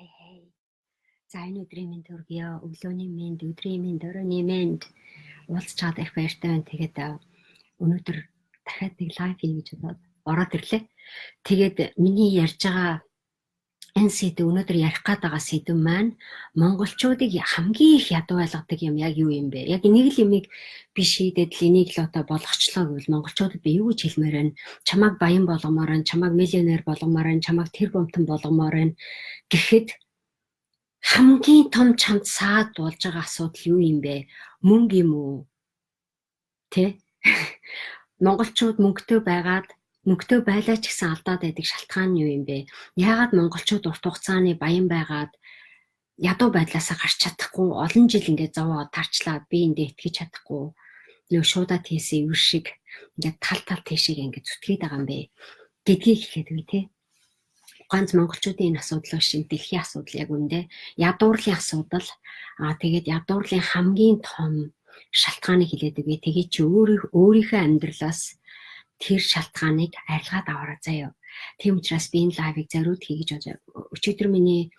Хей. За энэ өдрийн мэнд төргийо. Өглөөний мэнд, өдрийн мэнд, оройн мэнд уулзчаад их баяртай байна. Тэгээд өнөөдөр дахиад нэг лайв хий гэж бодоод ороод ирлээ. Тэгээд миний ярьж байгаа энэ сэдв өнөөдөр ярих гээд байгаа сэдв маань монголчуудыг хамгийн их ядуу байлгадаг юм яг юу юм бэ? Яг нэг л юмыг би шийдээд л энийг л одоо болгочлоо гэвэл монголчуудад би юу гэж хэлмээр байна? Чамайг баян болгомоор байна, чамайг миллионер болгомоор байна, чамайг тэр бомтон болгомоор байна гэхэд хамгийн том чамд саад болж байгаа асуудал юу юм бэ? Мөнгө юм уу? Тэ? Монголчууд мөнгөтэй байгаад мөнгөтэй байлаа ч гэсэн алдаад байдаг шалтгаан нь юу юм бэ? Яагаад монголчууд урт хугацааны баян байгаад ядуу байдлаасаа гарч чадахгүй олон жил ингээд зовоо тарчлаад би эндээ итгэж чадахгүй нөө шуудаад хийсэн ивэр шиг ингээд тал тийшээ ингээд зүтгээд байгаа юм бэ гэдгийг хэлээд үгүй те. Ганц монголчуудын энэ асуудал биш дэлхийн асуудал яг үндэ ядуурлын асуудал. Тэгээд ядуурлын хамгийн том шалтгааныг хэлээд үгүй. Тэгээ чи өөрийнхөө амьдралаас тэр шалтгааныг арилгаад аваарай заяа. Тийм учраас би энэ лайвыг зориуд хий гэж бодож өчигдөр миний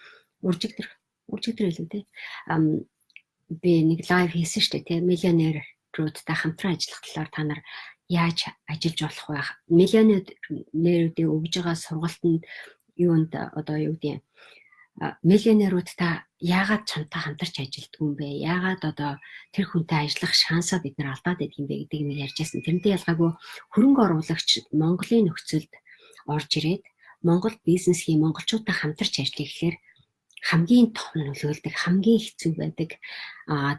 үржигдэр илүү те. Би нэг лайв хийсэн шүү дээ те. Миллионеруудтай хамтран ажиллах талаар та нар яаж ажиллаж болох вэ? Миллионеруудын өгж байгаа сургалтанд юунд одоо юу гэдэг миллионеруудтай яагаад чамтай хамтарч ажилддаг юм бэ? Яагаад одоо тэр хүнтэй ажиллах шансаа бид нар алдаад байдаг юм бэ гэдгийг нь ярьжсэн. Тэрнтэй ялгаагүй хөрөнгө оруулагч Монголын нөхцөлд орж ирээд Монгол бизнесийн монголчуудтай хамтарч ажиллах гэхээр хамгийн том нөлөөлдөг, хамгийн хэцүү байдаг.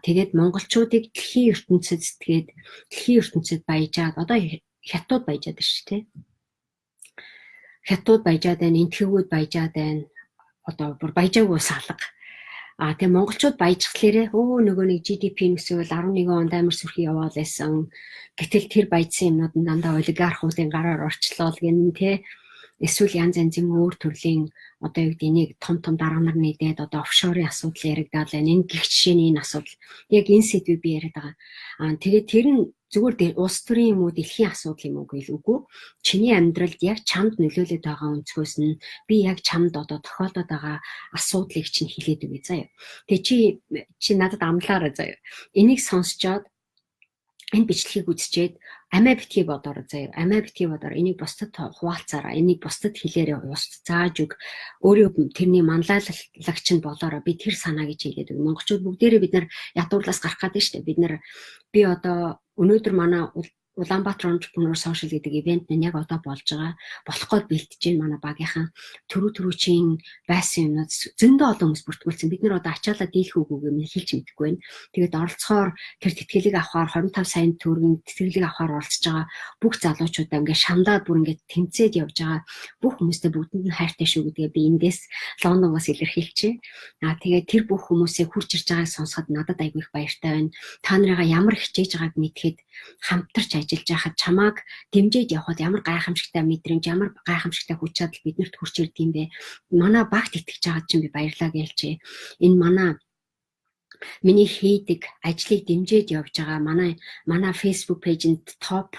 Тэгээд монголчуудыг дэлхийн ертөнцид баяжаад одоо хятад баяжаад байна шүү дээ. Хятад баяжаад байна, энтхэгүүд баяжаад байна. Одоо бүр баяжаагүй салга. Тэгээ монголчууд баяжхлаарэ нөгөө нэг GDP нөсөөл 11 онд амар сүрхий яваал байсан. Гэтэл тэр баяжсан юмнууд нь дандаа олигархуудын гараар орчлоо гэн тэ. Эсвэл янз янзын өөр төрлийн одоо юу гэдэг нэг том дарга нар нийлээд одоо офшорын асуудал яригдаад байна. Энэ гих жишээний энэ асуудал. Яг энэ сэдвийг би яриад байгаа. Тэгээд тэр нь зүгээр улс төрийн юм уу дэлхийн асуудал юм уу гэвэл үгүй. Чиний амьдралд яг чамд нөлөөлөд байгаа өнцгөөс нь би яг чамд одоо тохиолдод байгаа асуудлыг чинь хэлээд өгье заяа. Тэгээ чи надад амлаарай заяа. Энийг сонсчоод энэ бичлэгийг үзчихэд амиа битгий бодороо заяа. Амиа битгий бодороо энийг бусдад хуваалцаараа. Энийг бусдад хэлээрээ ус зааж өг. Өөрөө тэрний манлайлагч нь болоороо би тэр санаа гэж хэлээд өг. Монголчууд бүгдээрээ бид нар ядуурлаас гарах гэдэг шүү дээ. Би одоо өнөөдөр манай Улаанбаатар Entrepreneur Social гэдэг ивент нь яг одоо болж байгаа. Болохгүй бэлтэж байна манай багийнхан. Төрүүчийн байсан юмнууд зөндөө олон хүмүүс бүртгүүлсэн. Бид нар одоо ачаалаа дийлэх үгүй юм хэлж мэдэхгүй байна. Тэгээд оролцохоор тэр тэтгэлэг авахаар 25 сая төгрөгийн тэтгэлэг авахаар оролцож байгаа бүх залуучуудаа ингээд шамдаад бүр ингээд тэмцээд явж байгаа бүх хүмүүстээ бүгдэнд нь хайртай шүү гэдгээ би эндээс Лондоноос илэрхийлчихье. Тэгээд тэр бүх хүмүүсээ хурж ирж байгааг сонсоход надад айгүй их баяртай байна. Та нарыгаа ямар хичээж байгааг мэдхэд хамтарч ажиллаж байхад чамааг дэмжиж явахад ямар гайхамшигтай мэдрэмж, ямар гайхамшигтай хүч чадал биднэрт хүрч ирдэг юм бэ? Манай багт итгэж байгаа чинь би баярлалаа гэлчээ. Энэ миний хийдэг ажлыг дэмжиж явж байгаа манай Facebook пэйжэнд топ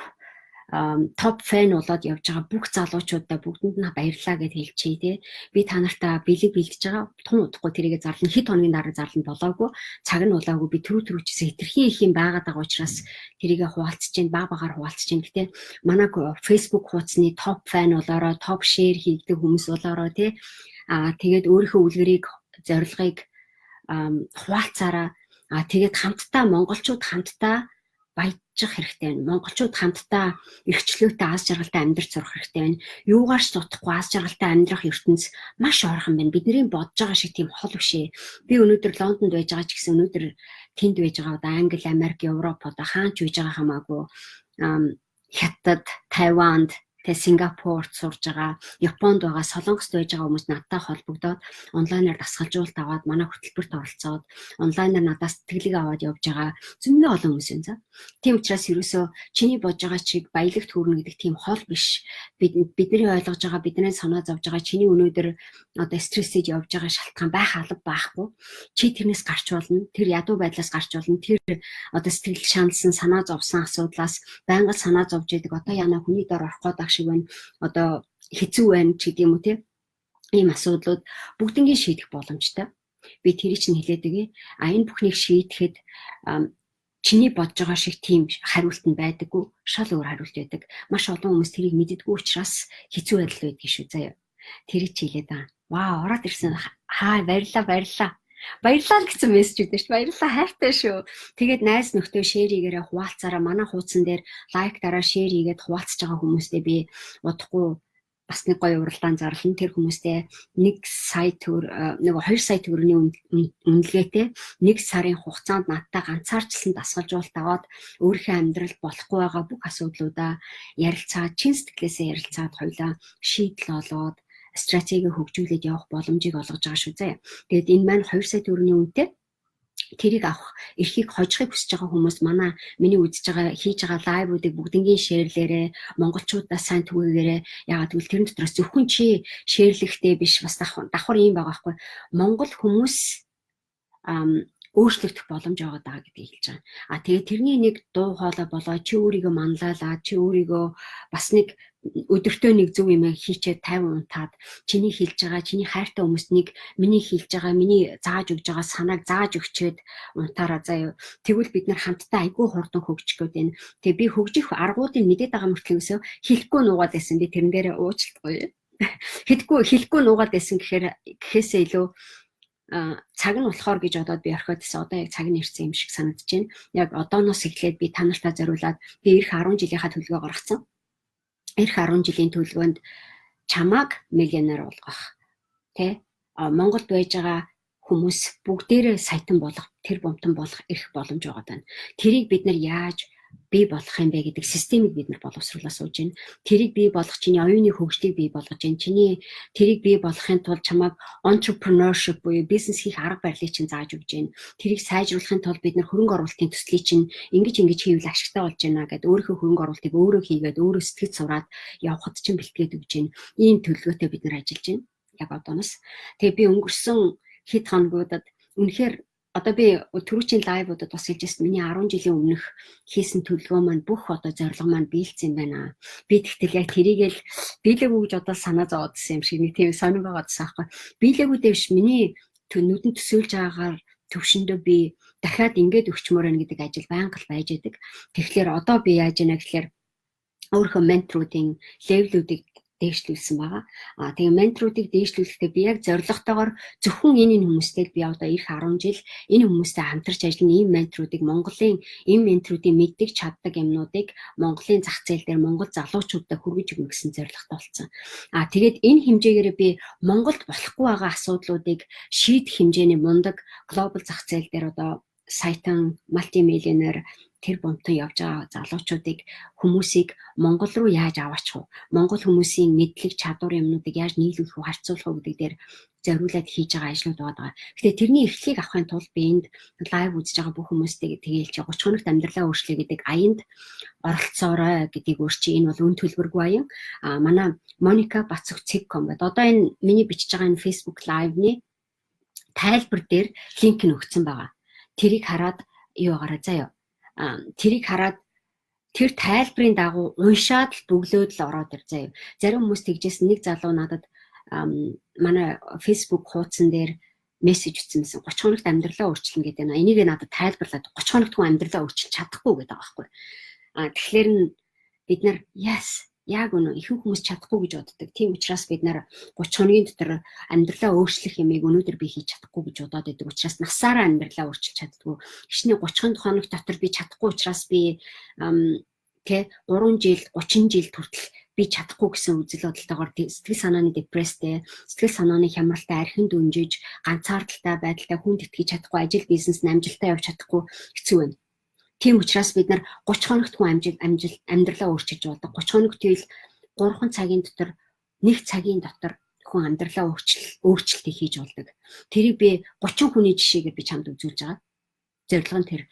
фэн болоод явж байгаа бүх залуучуудаа бүгдэнд нь баярлалаа гэж хэлчихье тий. Би та нартай бэлэг бэлдэж байгаа. Тун удахгүй тэрийгэ зарлан хэд хоногийн дараа зарлан болоогүй. Цаг нь улаагүй би түрүүчээс хэтэрхий их юм байгаад байгаа учраас тэрийгэ хуваалцж чинь багаар хуваалцж чинь. Гэтэ манай Facebook хуудасны топ фэн болоороо топ шеэр хийдэг хүмүүс болоороо тий. Тэгээд өөрийнхөө үлгэрийг зорилгыг хуваалцаараа. Тэгээд хамтдаа монголчууд хамтдаа баяжих хэрэгтэй байна. Монголчууд хамтдаа эрхчлөөтэй аз жаргалтай амьдрах сурах хэрэгтэй байна. Юугаарч дутахгүй аз жаргалтай амьдрах ертөнц маш орхон байна. Бидний бодож байгаа шиг тийм хол бишээ. Би өнөөдөр Лондонд байж байгаа ч гэсэн өнөөдөр тэнд байж байгаа одоо Англи, Америк, Европ одоо хаач байж байгаа хамаагүй Хятад, Тайванд Сингапурт сурж байгаа, Японд байгаа, Солонгост байж байгаа хүмүүс надтай холбогдоод онлайнаар дасгалжуулалт аваад манай хөтөлбөрт оролцоод онлайнаар надаас тэтгэлэг аваад явж байгаа зөндөө олон хүмүүс байна. Тийм учраас ерөөсөө чиний бодж байгаа чиг баялагт хүрнэ гэдэг тийм хол биш. Бидний ойлгож байгаа, бидний санаа зовж байгаа чиний өнөөдөр одоо стрессэж явж байгаа шалтгаан байх алба байхгүй. Чи тэрнээс гарч болно. Тэр ядуу байдлаас гарч болно. Тэр одоо сэтгэл шаналсан, санаа зовсон асуудлаас байнга санаа зовж идэг. Одоо яна хүний дор орох гээд шиг байна. Одоо хэцүү байна ч гэдэм үү те. ийм асуудлууд бүгднийг шийдэх боломжтой. Би тэрийг чинь хэлээд өгье. Энэ бүхнийг шийдэхэд чиний бодож байгаа шиг тийм хариулт нь байдаггүй, шал өөр хариулт байдаг. Маш олон хүмүүс тэрийг мэддэггүй учраас хэцүү байдал байдаг шүү заяа. Тэрийг чи хэлээд байгаа. Вау, ороод ирсэн. Баярлалаа. Баярлалаа гэсэн мессеж өгдөө шүү. Баярлалаа, хайртай шүү. Тэгээд найз нөхдөд шеэр хийгээрэй, хуваалцаараа. Манай хуудсан дээр лайк дараа шеэр хийгээд хуваалцаж байгаа хүмүүстээ би удахгүй бас нэг гоё уралдаан зарлан тэр хүмүүстэй 1 сая төгрөг 2 сая төгрөгийн үнэлгээтэй 1 сарын хугацаанд надтай ганцаарчлан дасгалжуулалт аваад өөрийнхөө амьдралд болохгүй байгаа бүх асуудлуудаа ярилцаад чин сэтгэлээсээ ярилцаад хоёлаа шийдэл олоод стратеги хөгжүүлээд явах боломжийг олгож байгаа шүү заяа. Тэгээд энэ маань 2 сая төгрөгийн үнэтэй тэрийг авах эрхийг хожихыг хүсэж байгаа хүмүүс миний үзэж байгаа хийж байгаа лайвуудыг бүгднгийн шеэрлээрээ монголчуудаа сайн түгээгээрээ яагаад гэвэл тэрэн дотроос зөвхөн чи шеэрлэхтэй биш бас давхар юм байгаа байхгүй монгол хүмүүс өөрчлөгдөх боломж байгаа даа гэдгийг хэлж байгаа. Тэгээд тэрний нэг дуу хоолой болоо чи өөрийгөө манлайлаад чи өөрийгөө бас нэг өдөртөө нэг зөв юм хийчээ 50 унтаад чиний хэлж байгаа чиний хайртай хүмүүст нэг миний хэлж байгаа миний зааж өгж байгаа санааг зааж өгчөөд унтаараа заяа. Тэгвэл бид нар хамтдаа айгүй хурдан хөгжих гээд байна. Тэгээ би хөгжих аргуудыг мэдээд байгаа мөртлөөсөө хэлэхгүй нуугаад байсан. Би тэрэн дээрээ уучлахгүй. Хэлэхгүй нуугаад байсан гэхээсээ илүү цаг нь болохоор гэж одоод би орхиод байсан. Одоо яг цаг нь ирсэн юм шиг санагдаж байна. Яг одооноос эхлээд би та нартай зориулаад би эх 10 жилийнхаа төлөвөө гаргацсан. Эх 10 жилийн төлөвөнд чамааг миллионер болгох. Монголд байж байгаа хүмүүс бүгдээрээ саятан болох, тэр бомтон болох эрх боломж байгаа даа. Тэрийг бид нар яаж бий болгох юм бэ гэдэг системийг бид нар боловсруулаад сууж байна. Тэрийг бий болгох чиний оюуны хөгжлийг бий болгож байна. Тэрийг бий болгохын тулд чамайг entrepreneurship буюу бизнес хийх арга барилыг чинь зааж өгч байна. Тэрийг сайжруулахын тулд бид нар хөрөнгө оруулалтын төслийг чинь ингэж хийвэл ашигтай болж байна гэдэг өөрийнхөө хөрөнгө оруулалтыг өөрөө хийгээд өөрөө сэтгэж сураад явхад чинь бэлтгээд өгч байна. Ийм төлөвлөгөөтэй бид нар ажиллаж байна. Яг одооноос. Тэгээ би өнгөрсөн хэд хоногудад үнэхээр одоо би түрүүчийн лайвуудад бас хэлжсэн миний 10 жилийн өмнөх хийсэн төлөвлөгөө маань бүх одоо зорилго маань биелсэн байна. Би тэгтэл яг тэрийгэл биелээгүй гэж одоо санаа зовоодсэн юм шиг нэг тийм сонир байгаадсан аахгүй. Биелээгүй дэвш миний нүдэн төсөөлж байгаагаар төвшөндөө би дахиад ингэж өгчмөр байна гэдэг ажил байнга л байж байдаг. Тэгэхээр одоо би яаж яана гэхээр өөрийнхөө менторуудын левелүүдийг дээшлүүлсэн байгаа. Тэгээ менторуудыг дээшлүүлэхдээ би яг зорилготойгоор зөвхөн энэ хүмүүстэй би одоо эх 10 жил энэ хүмүүстэй хамтарч ажиллана. Ийм менторуудыг Монголын энэ менторуудын мэддэг чаддаг юмнуудыг Монголын зах зээл дээр Монгол залуучуудад хүргэж өгнө гэсэн зорилготой болсон. Тэгээд энэ хэмжээгээр би Монголд болохгүй байгаа асуудлуудыг шийдэх хэмжээний мундаг глобал зах зээл дээр одоо саятан мультимиллионер тэр бомтон явж байгаа залуучуудыг хүмүүсийг Монгол руу яаж аваачих вэ? Монгол хүмүүсийн мэдлэг чадвар юмнуудыг яаж нийлүүлэх вэ, харьцуулах вэ гэдэг дээр зориулаад хийж байгаа ажлууд байгаа. Гэхдээ тэрний эрхлийг авахын тулд би энд лайв үзэж байгаа бүх хүмүүстэйгээ тэгээл чи 30 хоногт амьдралаа өөрчлөе гэдэг аянд оролцоорой гэдгийг өөрчи. Энэ бол үн төлбөргүй аян. Манай Моника Бацөгцэгком гэдэг одоо энэ миний бичиж байгаа энэ Facebook лайвны тайлбар дээр линк нь өгсөн байгаа. Тэрийг хараад юугаараа заяа. Тэрийг хараад тэр тайлбарын дагуу уншаад л бөглөөд л ороод ир заяа. Зарим хүмүүс тэгжсэн нэг залуу надад манай Facebook хуудсан дээр мессеж өгсөн. 30 хоногт амьдралаа өөрчилнө гэдэг нь. Энийг надад тайлбарлаад 30 хоногт хүн амьдралаа өөрчилж чадахгүй гэдэг байгаа байхгүй. Тэгэхээр бид нар яг үнэ ихэнх хүмүүс чадахгүй гэж боддог. Тийм учраас бид нар 30 хоногийн дотор амьдралаа өөрчлөх юмыг өнөөдөр би хийж чадахгүй гэж бодоод байдаг. Учраас насаараа амьдралаа өөрчилж чаддгүй. Хичнээн 30 хоног дотор би чадахгүй учраас би 3 жил 30 жил хүртэл би чадахгүй гэсэн үзэл бодолтойгоор сэтгэл санааны депресстэй, сэтгэл санааны хямралтай, архин дүнжиж, ганцаардалтай байдалтай, хүнд итгэж чадахгүй, ажил бизнес амжилттай явж чадахгүй хэцүү байна. Тийм учраас бид нар 30 хоногт хүн амьдралаа өөрчилж болдог. 30 хоногт ийл 3 цагийн дотор 1 цагийн дотор хүн амьдралаа өөрчлөлтийг хийж болдог. Тэрийг би 30 хүний жишээгээр би чамд үзүүлж байгаа. Зорилго нь тэр.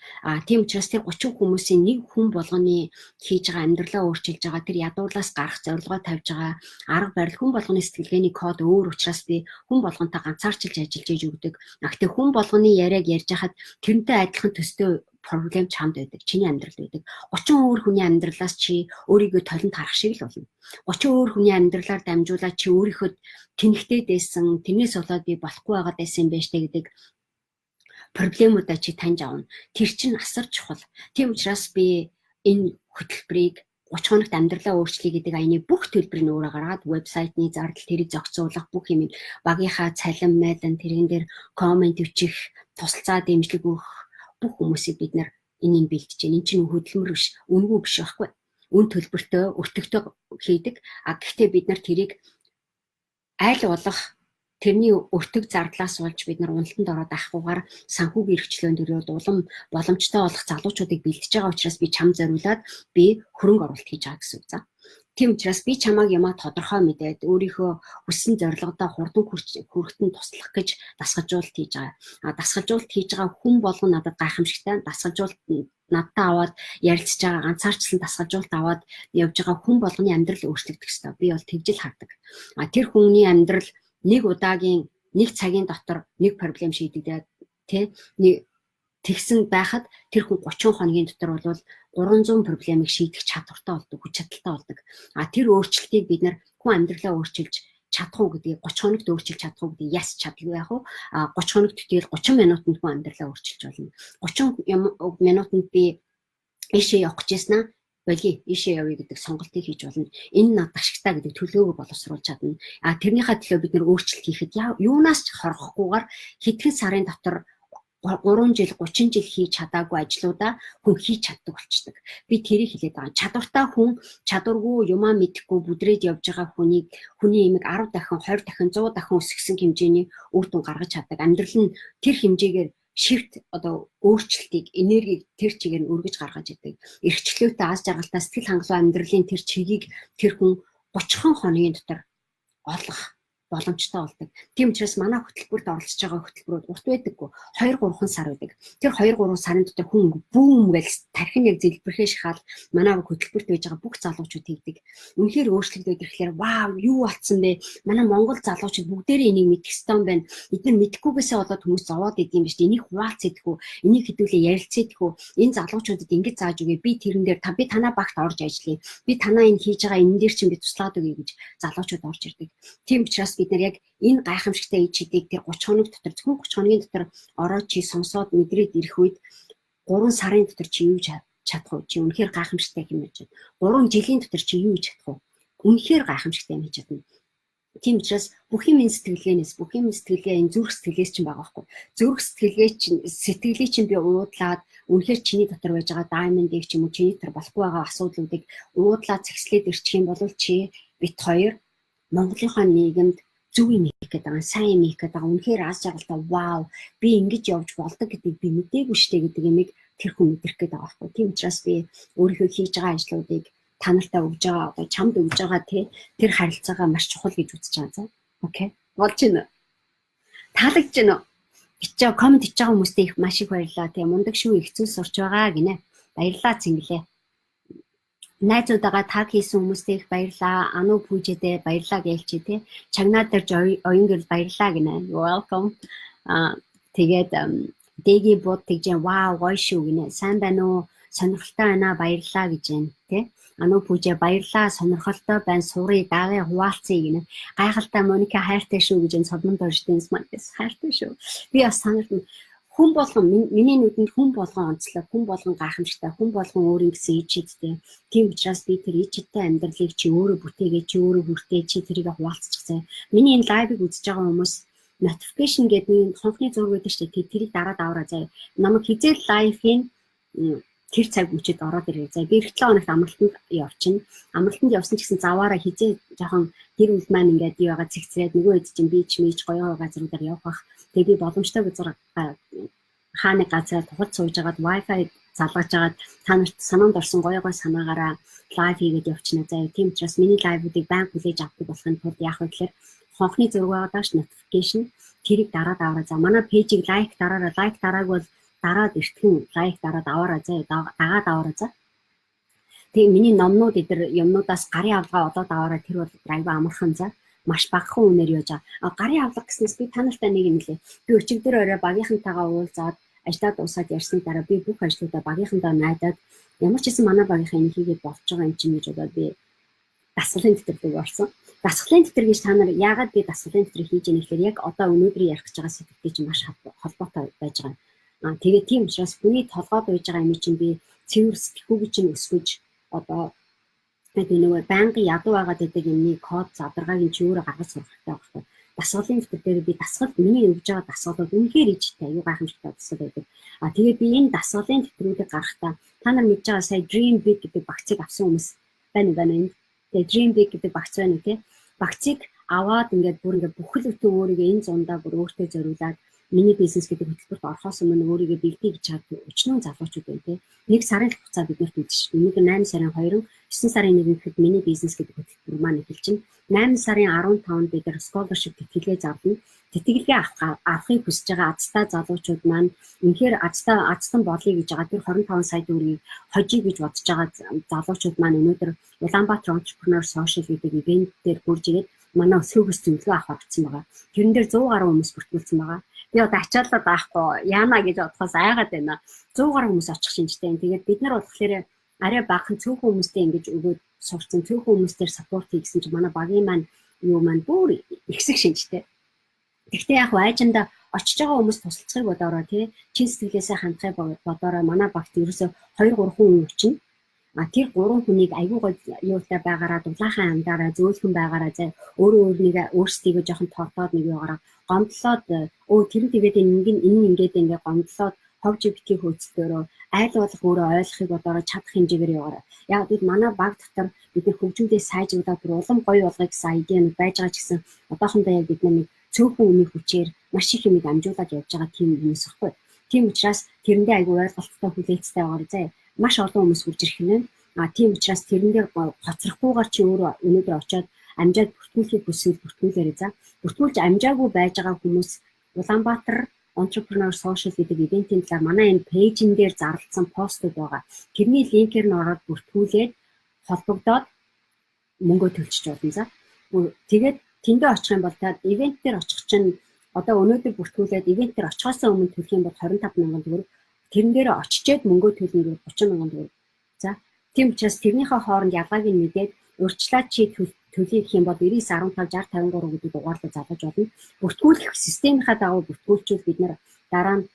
Тийм учраас тэр 30 хүмүүсийн нэг хүн болгоны хийж байгаа амьдралаа өөрчилж байгаа тэр ядуурлаас гарах зорилгоо тавьж байгаа арга барил хүн болгоны сэтгэлгээний код өөр учраас би хүн болгонтой ганцаарчилж ажиллаж өгдөг. Гэхдээ хүн болгоны яриаг ярьж хахад тэрнтэй адилхан төстэй проблем чамд байдаг. Чиний амьдралд байдаг. 30 өөр хүний амьдралаас чи өөрийгөө толинд харах шиг л болно. 30 өөр хүний амьдралаар дамжуулаад чи өөрийнхөө тэнхтээд байсан, тэрнээс болоод би болохгүй байгаад байсан юм байна штэ гэдэг проблемуудаа чи таньж авна. Тэр чинь асар чухал. Тийм учраас би энэ хөтөлбөрийг 30 хоногт амьдралаа өөрчлөе гэдэг аяны бүх төлбөрийг өөрөө гаргаад вебсайтны зардал тэрийг зохицуулах бүх юм багийнхаа цалин майлан тэрэн дээр комент өчих, тусалцаа дэмжлэг өгөх бүх хүмүүсийг бид нар энийг бэлдэж байна. Энэ чинь хөдөлмөр биш, үнэгүй биш байхгүй. Үн төлбөртөө өртөгтэй хийдэг. Гэхдээ бид нар тэрийг айл болох тэрний өртөг зардлаас болж бид нар уналтанд ороод авахгүйгээр санхүүгийн эрхчлөөнд өрөөд улам боломжтой болох залуучуудыг бэлдэж байгаа учраас би чам зориулаад би хөрөнгө оруулалт хийж байгаа гэсэн үг за. Тийм учраас би чамааг ямаа тодорхой мэдээд өөрийнхөө хүссэн зорилгодоо хурдан хүрэхтэн туслах гэж дасгалжуулалт хийж байгаа. Дасгалжуулалт хийж байгаа хүн болгон надад гайхамшигтай. Дасгалжуулалт надтай аваад ярилцж байгаа ганцаарчлан дасгалжуулалт аваад явж байгаа хүн болгоны амьдрал өөрчлөгдөх ёстой. Би бол тэгжил хардаг. Тэр хүний амьдрал нэг удаагийн нэг цагийн дотор нэг проблем шийдэгдээд тий тэгсэн байхад тэр хүн 30 хоногийн дотор бол 300 проблемыг шийдэх чадвартай болдог, хүч чадалтай болдог. Тэр өөрчлөлтийг бид нар хүн амьдралаа өөрчилж чадах уу гэдгийг 30 хоногт өөрчилж чадах уу гэдгийг яс чадлгүй яах вэ? 30 хоногт тэгэл 30 минутанд хүн амьдралаа өөрчилж болно. 30 минутанд би ийшээ явах гэжсэн болги ийшээ явъя гэдэг сонголтыг хийж болно. Энэ над ашигтай гэдэг төлөөгөө боловсруулж чадна. Тэрнийхээ төлөө бид нэр өөрчлөлт хийхэд юунаас ч хорохгүйгээр хэдхэн сарын дотор 3 жил 30 жил хийж чадаагүй ажлуудаа хүн хийж чаддаг болчдөг. Би тэрийг хэлээд байгаа. Чадвартай хүн чадваргүй юмаа мэдхгүй бүдрээд явж байгаа хүний имийг 10 дахин 20 дахин 100 дахин өсгсөн хэмжээний үр дүн гаргаж чаддаг. Амьдрал нь тэр хэмжээгээр shift одоо өөрчлөлтийг энергийг тэр чигээр нь өргөж гаргаж идэг. Эрхчлөөтэй аз жаргалтай сэтгэл хангалуун амьдралын тэр чигийг тэр хүн 30 хоногийн дотор олох боломжтой болдог. Тийм учраас манай хөтөлбөрт оролцож байгаа хөтөлбөрүүд урт байдаггүй. 2-3 сар байдаг. Тэр 2-3 сарын дотор хүн бүүм гэж тархин яг зэлбэрхээ шахаад манай хөтөлбөрт байж байгаа бүх залуучууд хийдэг. Үнэхээр өөрчлөгдөд ирэхлээр вау юу болцсон бэ? Манай Монгол залуучууд бүгдээрээ энийг мэдэх ёстой юм байна. Бид нар мэдхгүйгээсээ болоод хүмүүс зовоод идэм биш. Энийг хуваалцэдэггүй, энийг хэдүүлээ ярилцэдэггүй. Энэ залуучуудад ингэж зааж өгье. Би тэрэн дээр би танаа багт орж ажиллая. Би танаа энэ хийж байгаа энэ дээр чинь би туслаад өгье гэж залуучууд орж ирдэг. Тийм учраас бид нар яг энэ гайхамшигтай ичүүдийг тэр 30 хоног дотор зөвхөн 30 хоногийн дотор ороод чи сонсоод мэдрээд ирэх үед 3 сарын дотор чи юу чадах вэ? Чи үнэхээр гайхамшигтай юм яаж байна? 3 жилийн дотор чи юу хийж чадах вэ? Үнэхээр гайхамшигтай юм хийж чадна. Тийм учраас бүх юм энэ сэтгэлгээнээс бүх юм сэтгэлгээ энэ зүрх сэтгэлээс чинь байгаа байхгүй. Зүрх сэтгэлийг чинь би уудлаад үнэхээр чиний дотор байж байгаа diamond-ийг ч юм уу чиний дотор болохгүй байгаа асуудлуудыг уудлаад цэгслээд ирчих юм бол чи бит хоёр Монголынхаа нийгэмд зөв юм хийх гэдэг байгаа, сайн юм хийх гэдэг байгаа. Үнэхээр аз жаргалтай вау би ингэж явж болдог гэдгийг би мэдээгүй штэ гэдэг юмыг тэр хүн мэдрэх гээд байгаа байхгүй. Тийм учраас би өөрийнхөө хийж байгаа ажлуудыг та нартай өгж байгаа одоо чамд өгж байгаа тэр харилцаагаа маш чухал гэж үзэж байгаа за. Окей. Болж байна. Таалагдж байна уу? Ичээ комент хийж байгаа хүмүүстээ их маш их баярлалаа. Тийм мундаг шүү их зүйлс орж байгаа гинэ. Баярлалаа цэнгэлээ. Найзуудаага таг хийсэн хүмүүстээ их баярлалаа. Ану пүүжэдээ баярлалаа гэлчи тий. Чагнаа дээр оюун гэрэл баярлалаа гинэ. Welcome. Тэгээд дэги бот тэгж вау гоё шүү гинэ. Сайн байна уу? Сонирхолтой байна баярлалаа гэж байна тий. Ану пүүжэ баярлалаа сонирхолтой байна сурыг даавын хуваалцъя гинэ. Гайхалтай Моника хайртай шүү гэж энэ содмонд орждэнс манайс хайртай шүү. Би бас санагдана. Хүн болгон миний нүдэнд хүн болгон онцлог, хүн болгон гайхамшигтай, хүн болгон өөрийн гэсэн ичидтэй. Тийм учраас би тэр ичидтэй амьдралыг чи өөрөө бүтээгээ, чи өөрөө хүртээ, чи тэрийг хуваалцчихсан. Миний энэ лайвыг үзэж байгаа хүмүүс notification гэдэг хонхны зураг байдаг шүү дээ. Тэрийг дараад аваарай заяа. Намайг хизээ лайвын тэр цаг мөчөд ороод ирээ. За би 7 хоногт амралтанд явчихна. Амралтанд явсан ч гэсэн заваараа хизээ жоохон тэр үйл маань ингээд юу байгаа цэгцрээд нөгөө хэд чинь би ч мэж гоё газруудаар явах. Тэгээ би боломжтой газар хааны газар тухад сууж агаад wifi залгаж агаад та нарт санаанд орсон гоё санаагаараа лайв хийгээд явчихна. За тийм учраас миний лайвуудыг байнга хүлээж авдаг болохын тулд яах вэ гэхээр хонхны зураг байгаадаа ш notification тэрийг дараад аваарай. За манай пэйжийг лайк дараарай. Лайк дараагүй бол дараад эртхэн лайк дараад аваарай. За дагаад аваарай. За тэгээ миний номнууд эдэр юмнуудаас гарын авлага одоод аваарай. Тэр бол драйв амархан за маш багахан үнээр яаж гарын авлага гэснээс би та нартай нэг юм лээ. Би өчигдөр орой багийнхантайгаа уулзаад ажлаа дуусаад ярьсны дараа би бүх ажлуудаа багийнхандаа найдаад ямар ч гэсэн манай багийнхаа энийг хийгээд болж байгаа юм чинь гэж бодоод би дасгалын тэтгэлэг болсон. Дасгалын тэтгэлэг гэж та нар яагаад би дасгалын тэтгэлэг хийж яах гэхээр яг одоо өнөөдрийн ярих гэж байгаа сэдвтэй чинь маш холбоотой байж байгаа. Тэгээд тийм учраас хүний толгойд байж байгаа юм чинь би цэвэр сэтгэхүйг чинь өсгөж одоо нөгөө байнгын ядуу байгаад байдаг юмны код задаргааг нь чи өөрөө гаргаж сурах хэрэгтэй байна. Дасгалын тэтгэлгээр би дасгалд миний өгж байгаа дасгалууд үнэхээр ижтэй аюу гайхамшигтай дасгал байдаг. Тэгээд би энэ дасгалын тэтгэлүүдийг гаргахтаа та нар мэдж байгаа сая Dream Big гэдэг багцыг авсан хүмүүс байна энэ. Тэгээд Dream Big гэдэг багц байна тий. Багцыг аваад ингээд бүр ингээд бүхэл бүтэн өөрийгөө энэ зундаа бүр өөртөө зориулаад миний бизнес гэдэг хөтөлбөрт орохоос өмнө өөрийгөө бэлдээ гэж чад өчнөө залуучууд байна тий. Нэг сарын хугацаа биднэрт үзэж шүү. Нэг 8 сарын 2, 9 сарын 1 гэхэд миний бизнес гэдэг хөтөлбөр маань эхэлж байна. 8 сарын 15-нд бид нар scholarship тэтгэлгээ зарлана. Тэтгэлгээ авахыг хүсэж байгаа азтай залуучууд маань үнэхээр азтан болъё гэж байгаа тэр 25 сая төгрөгийг хожиг гэж бодож байгаа залуучууд маань өнөөдөр Улаанбаатар Entrepreneur Social гэдэг ивент дээр хурж ирээд манай өсвөгөөс зөвлөгөө авах гэсэн байгаа. Тэрэн дээр 100 гаруй хүмүүс бүртгүүлсэн байгаа. Би одоо ачаалаад байхгүй яана гэж бодохоос айгаад байна. 100 гаруй хүмүүс очих шинжтэй. Тэгээд бид нар болохоор арай баахан цөөхөн хүмүүстэй ингэж өгөөд сурцсан цөөхөн хүмүүстээр саппорт хийгсэн чинь манай багийн маань юу маань бүр ихсэг шинжтэй. Гэхдээ яг айжанда очиж байгаа хүмүүс тусалцахыг бодоорой тий. Чин сэтгэлээсээ хандхыг бодоорой. Манай багт ерөөсө 2 3 хүн өчнө. Тэр 3 хүнийг аягүй гой юутай байгаараа дулаахан амдаараа зөөлхөн байгаараа заа өөрөө өөрсдийгөө жоохон тоотоод нэг юугаараа гомдлоод тэр тэгээд энэ ингээд ингээ гомдлоод ховж битгий хөөцлөөрөө айл болох өөрөө ойлгохыг бодороо чадах хэмжээгээр яваарай. Яг бид манай баг дотор бид хөгжүүлээ сайжруулаад улам гоё болгоё гэсэн айдианууд байж байгаа ч гэсэн одоохондоо яг бид нэг цөөхөн үний хүчээр маш их юмыг амжуулаад явж байгаа тийм хүмүүс аахгүй. Тийм учраас тэрэндээ аягүй ойлголттой хүлээцтэй байгаа заа. Маш олон хүмүүс хурж ирэх юм. Тийм учраас тэрэн дээр хоцрохгүйгээр чи өөрөө өнөөдөр очиод амжаад бүртгүүлэхийг хүсвэл бүртгүүлээрэй за. Бүртгүүлж амжаагүй байж байгаа хүмүүс Улаанбаатар Entrepreneur Social гэдэг ивентийн талаар манай энэ пэйжин дээр зарласан постууд байгаа. Тэрний линкээр нь ороод бүртгүүлээд холбогдоод мөнгө төлчих болно за. Тэгээд тэндээ очих юм бол та ивент дээр очих чинь одоо өнөөдөр бүртгүүлээд ивент дээр очихоос өмнө төлөх юм бол 25 мянган төгрөг. Тэрэн дээр очичээд мөнгө төлнө гэж 30 мянган төгрөг. За тийм учраас тэрнийхээ хооронд ялгааг нь мэдээд урьдчилаад чи төлөй гэх юм бол 99 15 60 53 гэдэг дугаарлаа залгаж болно. Бүртгүүлэх системийнхаа дагуу бүртгүүлчихвэл бид нар дараа нь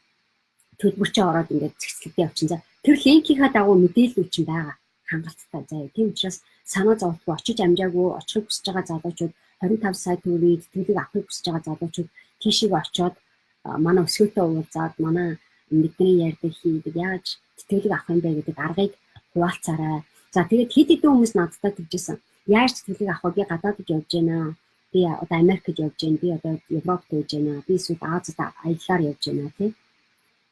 төлбөрчөө ороод ингээд зэгцлэгдээ явчихна. За тэр линкийнхаа дагуу мэдээлэл чинь байгаа хангалттай заяа. Тийм учраас санаа зовхгүй очиж амжаагүй очихыг хүсэж байгаа залуучууд 25 сая төгрөгийг төлөйг авахыг хүсэж байгаа залуучууд тийшээ очиод манай өсгөөтэй уулзаад манай бидний ярьдаг хийдэг яаж тэтгэлэг авах юм бэ гэдэг аргыг хуваалцаарай. За тэгээд хэд хэдэн хүмүүс надтай тэгжсэн. Яаж тэтгэлэг авах вэ? Би гадаадд явж байна. Би одоо Америкт явж байна. Би одоо Европт явж байна. Би эсвэл Азид аяллаар явж байна тий.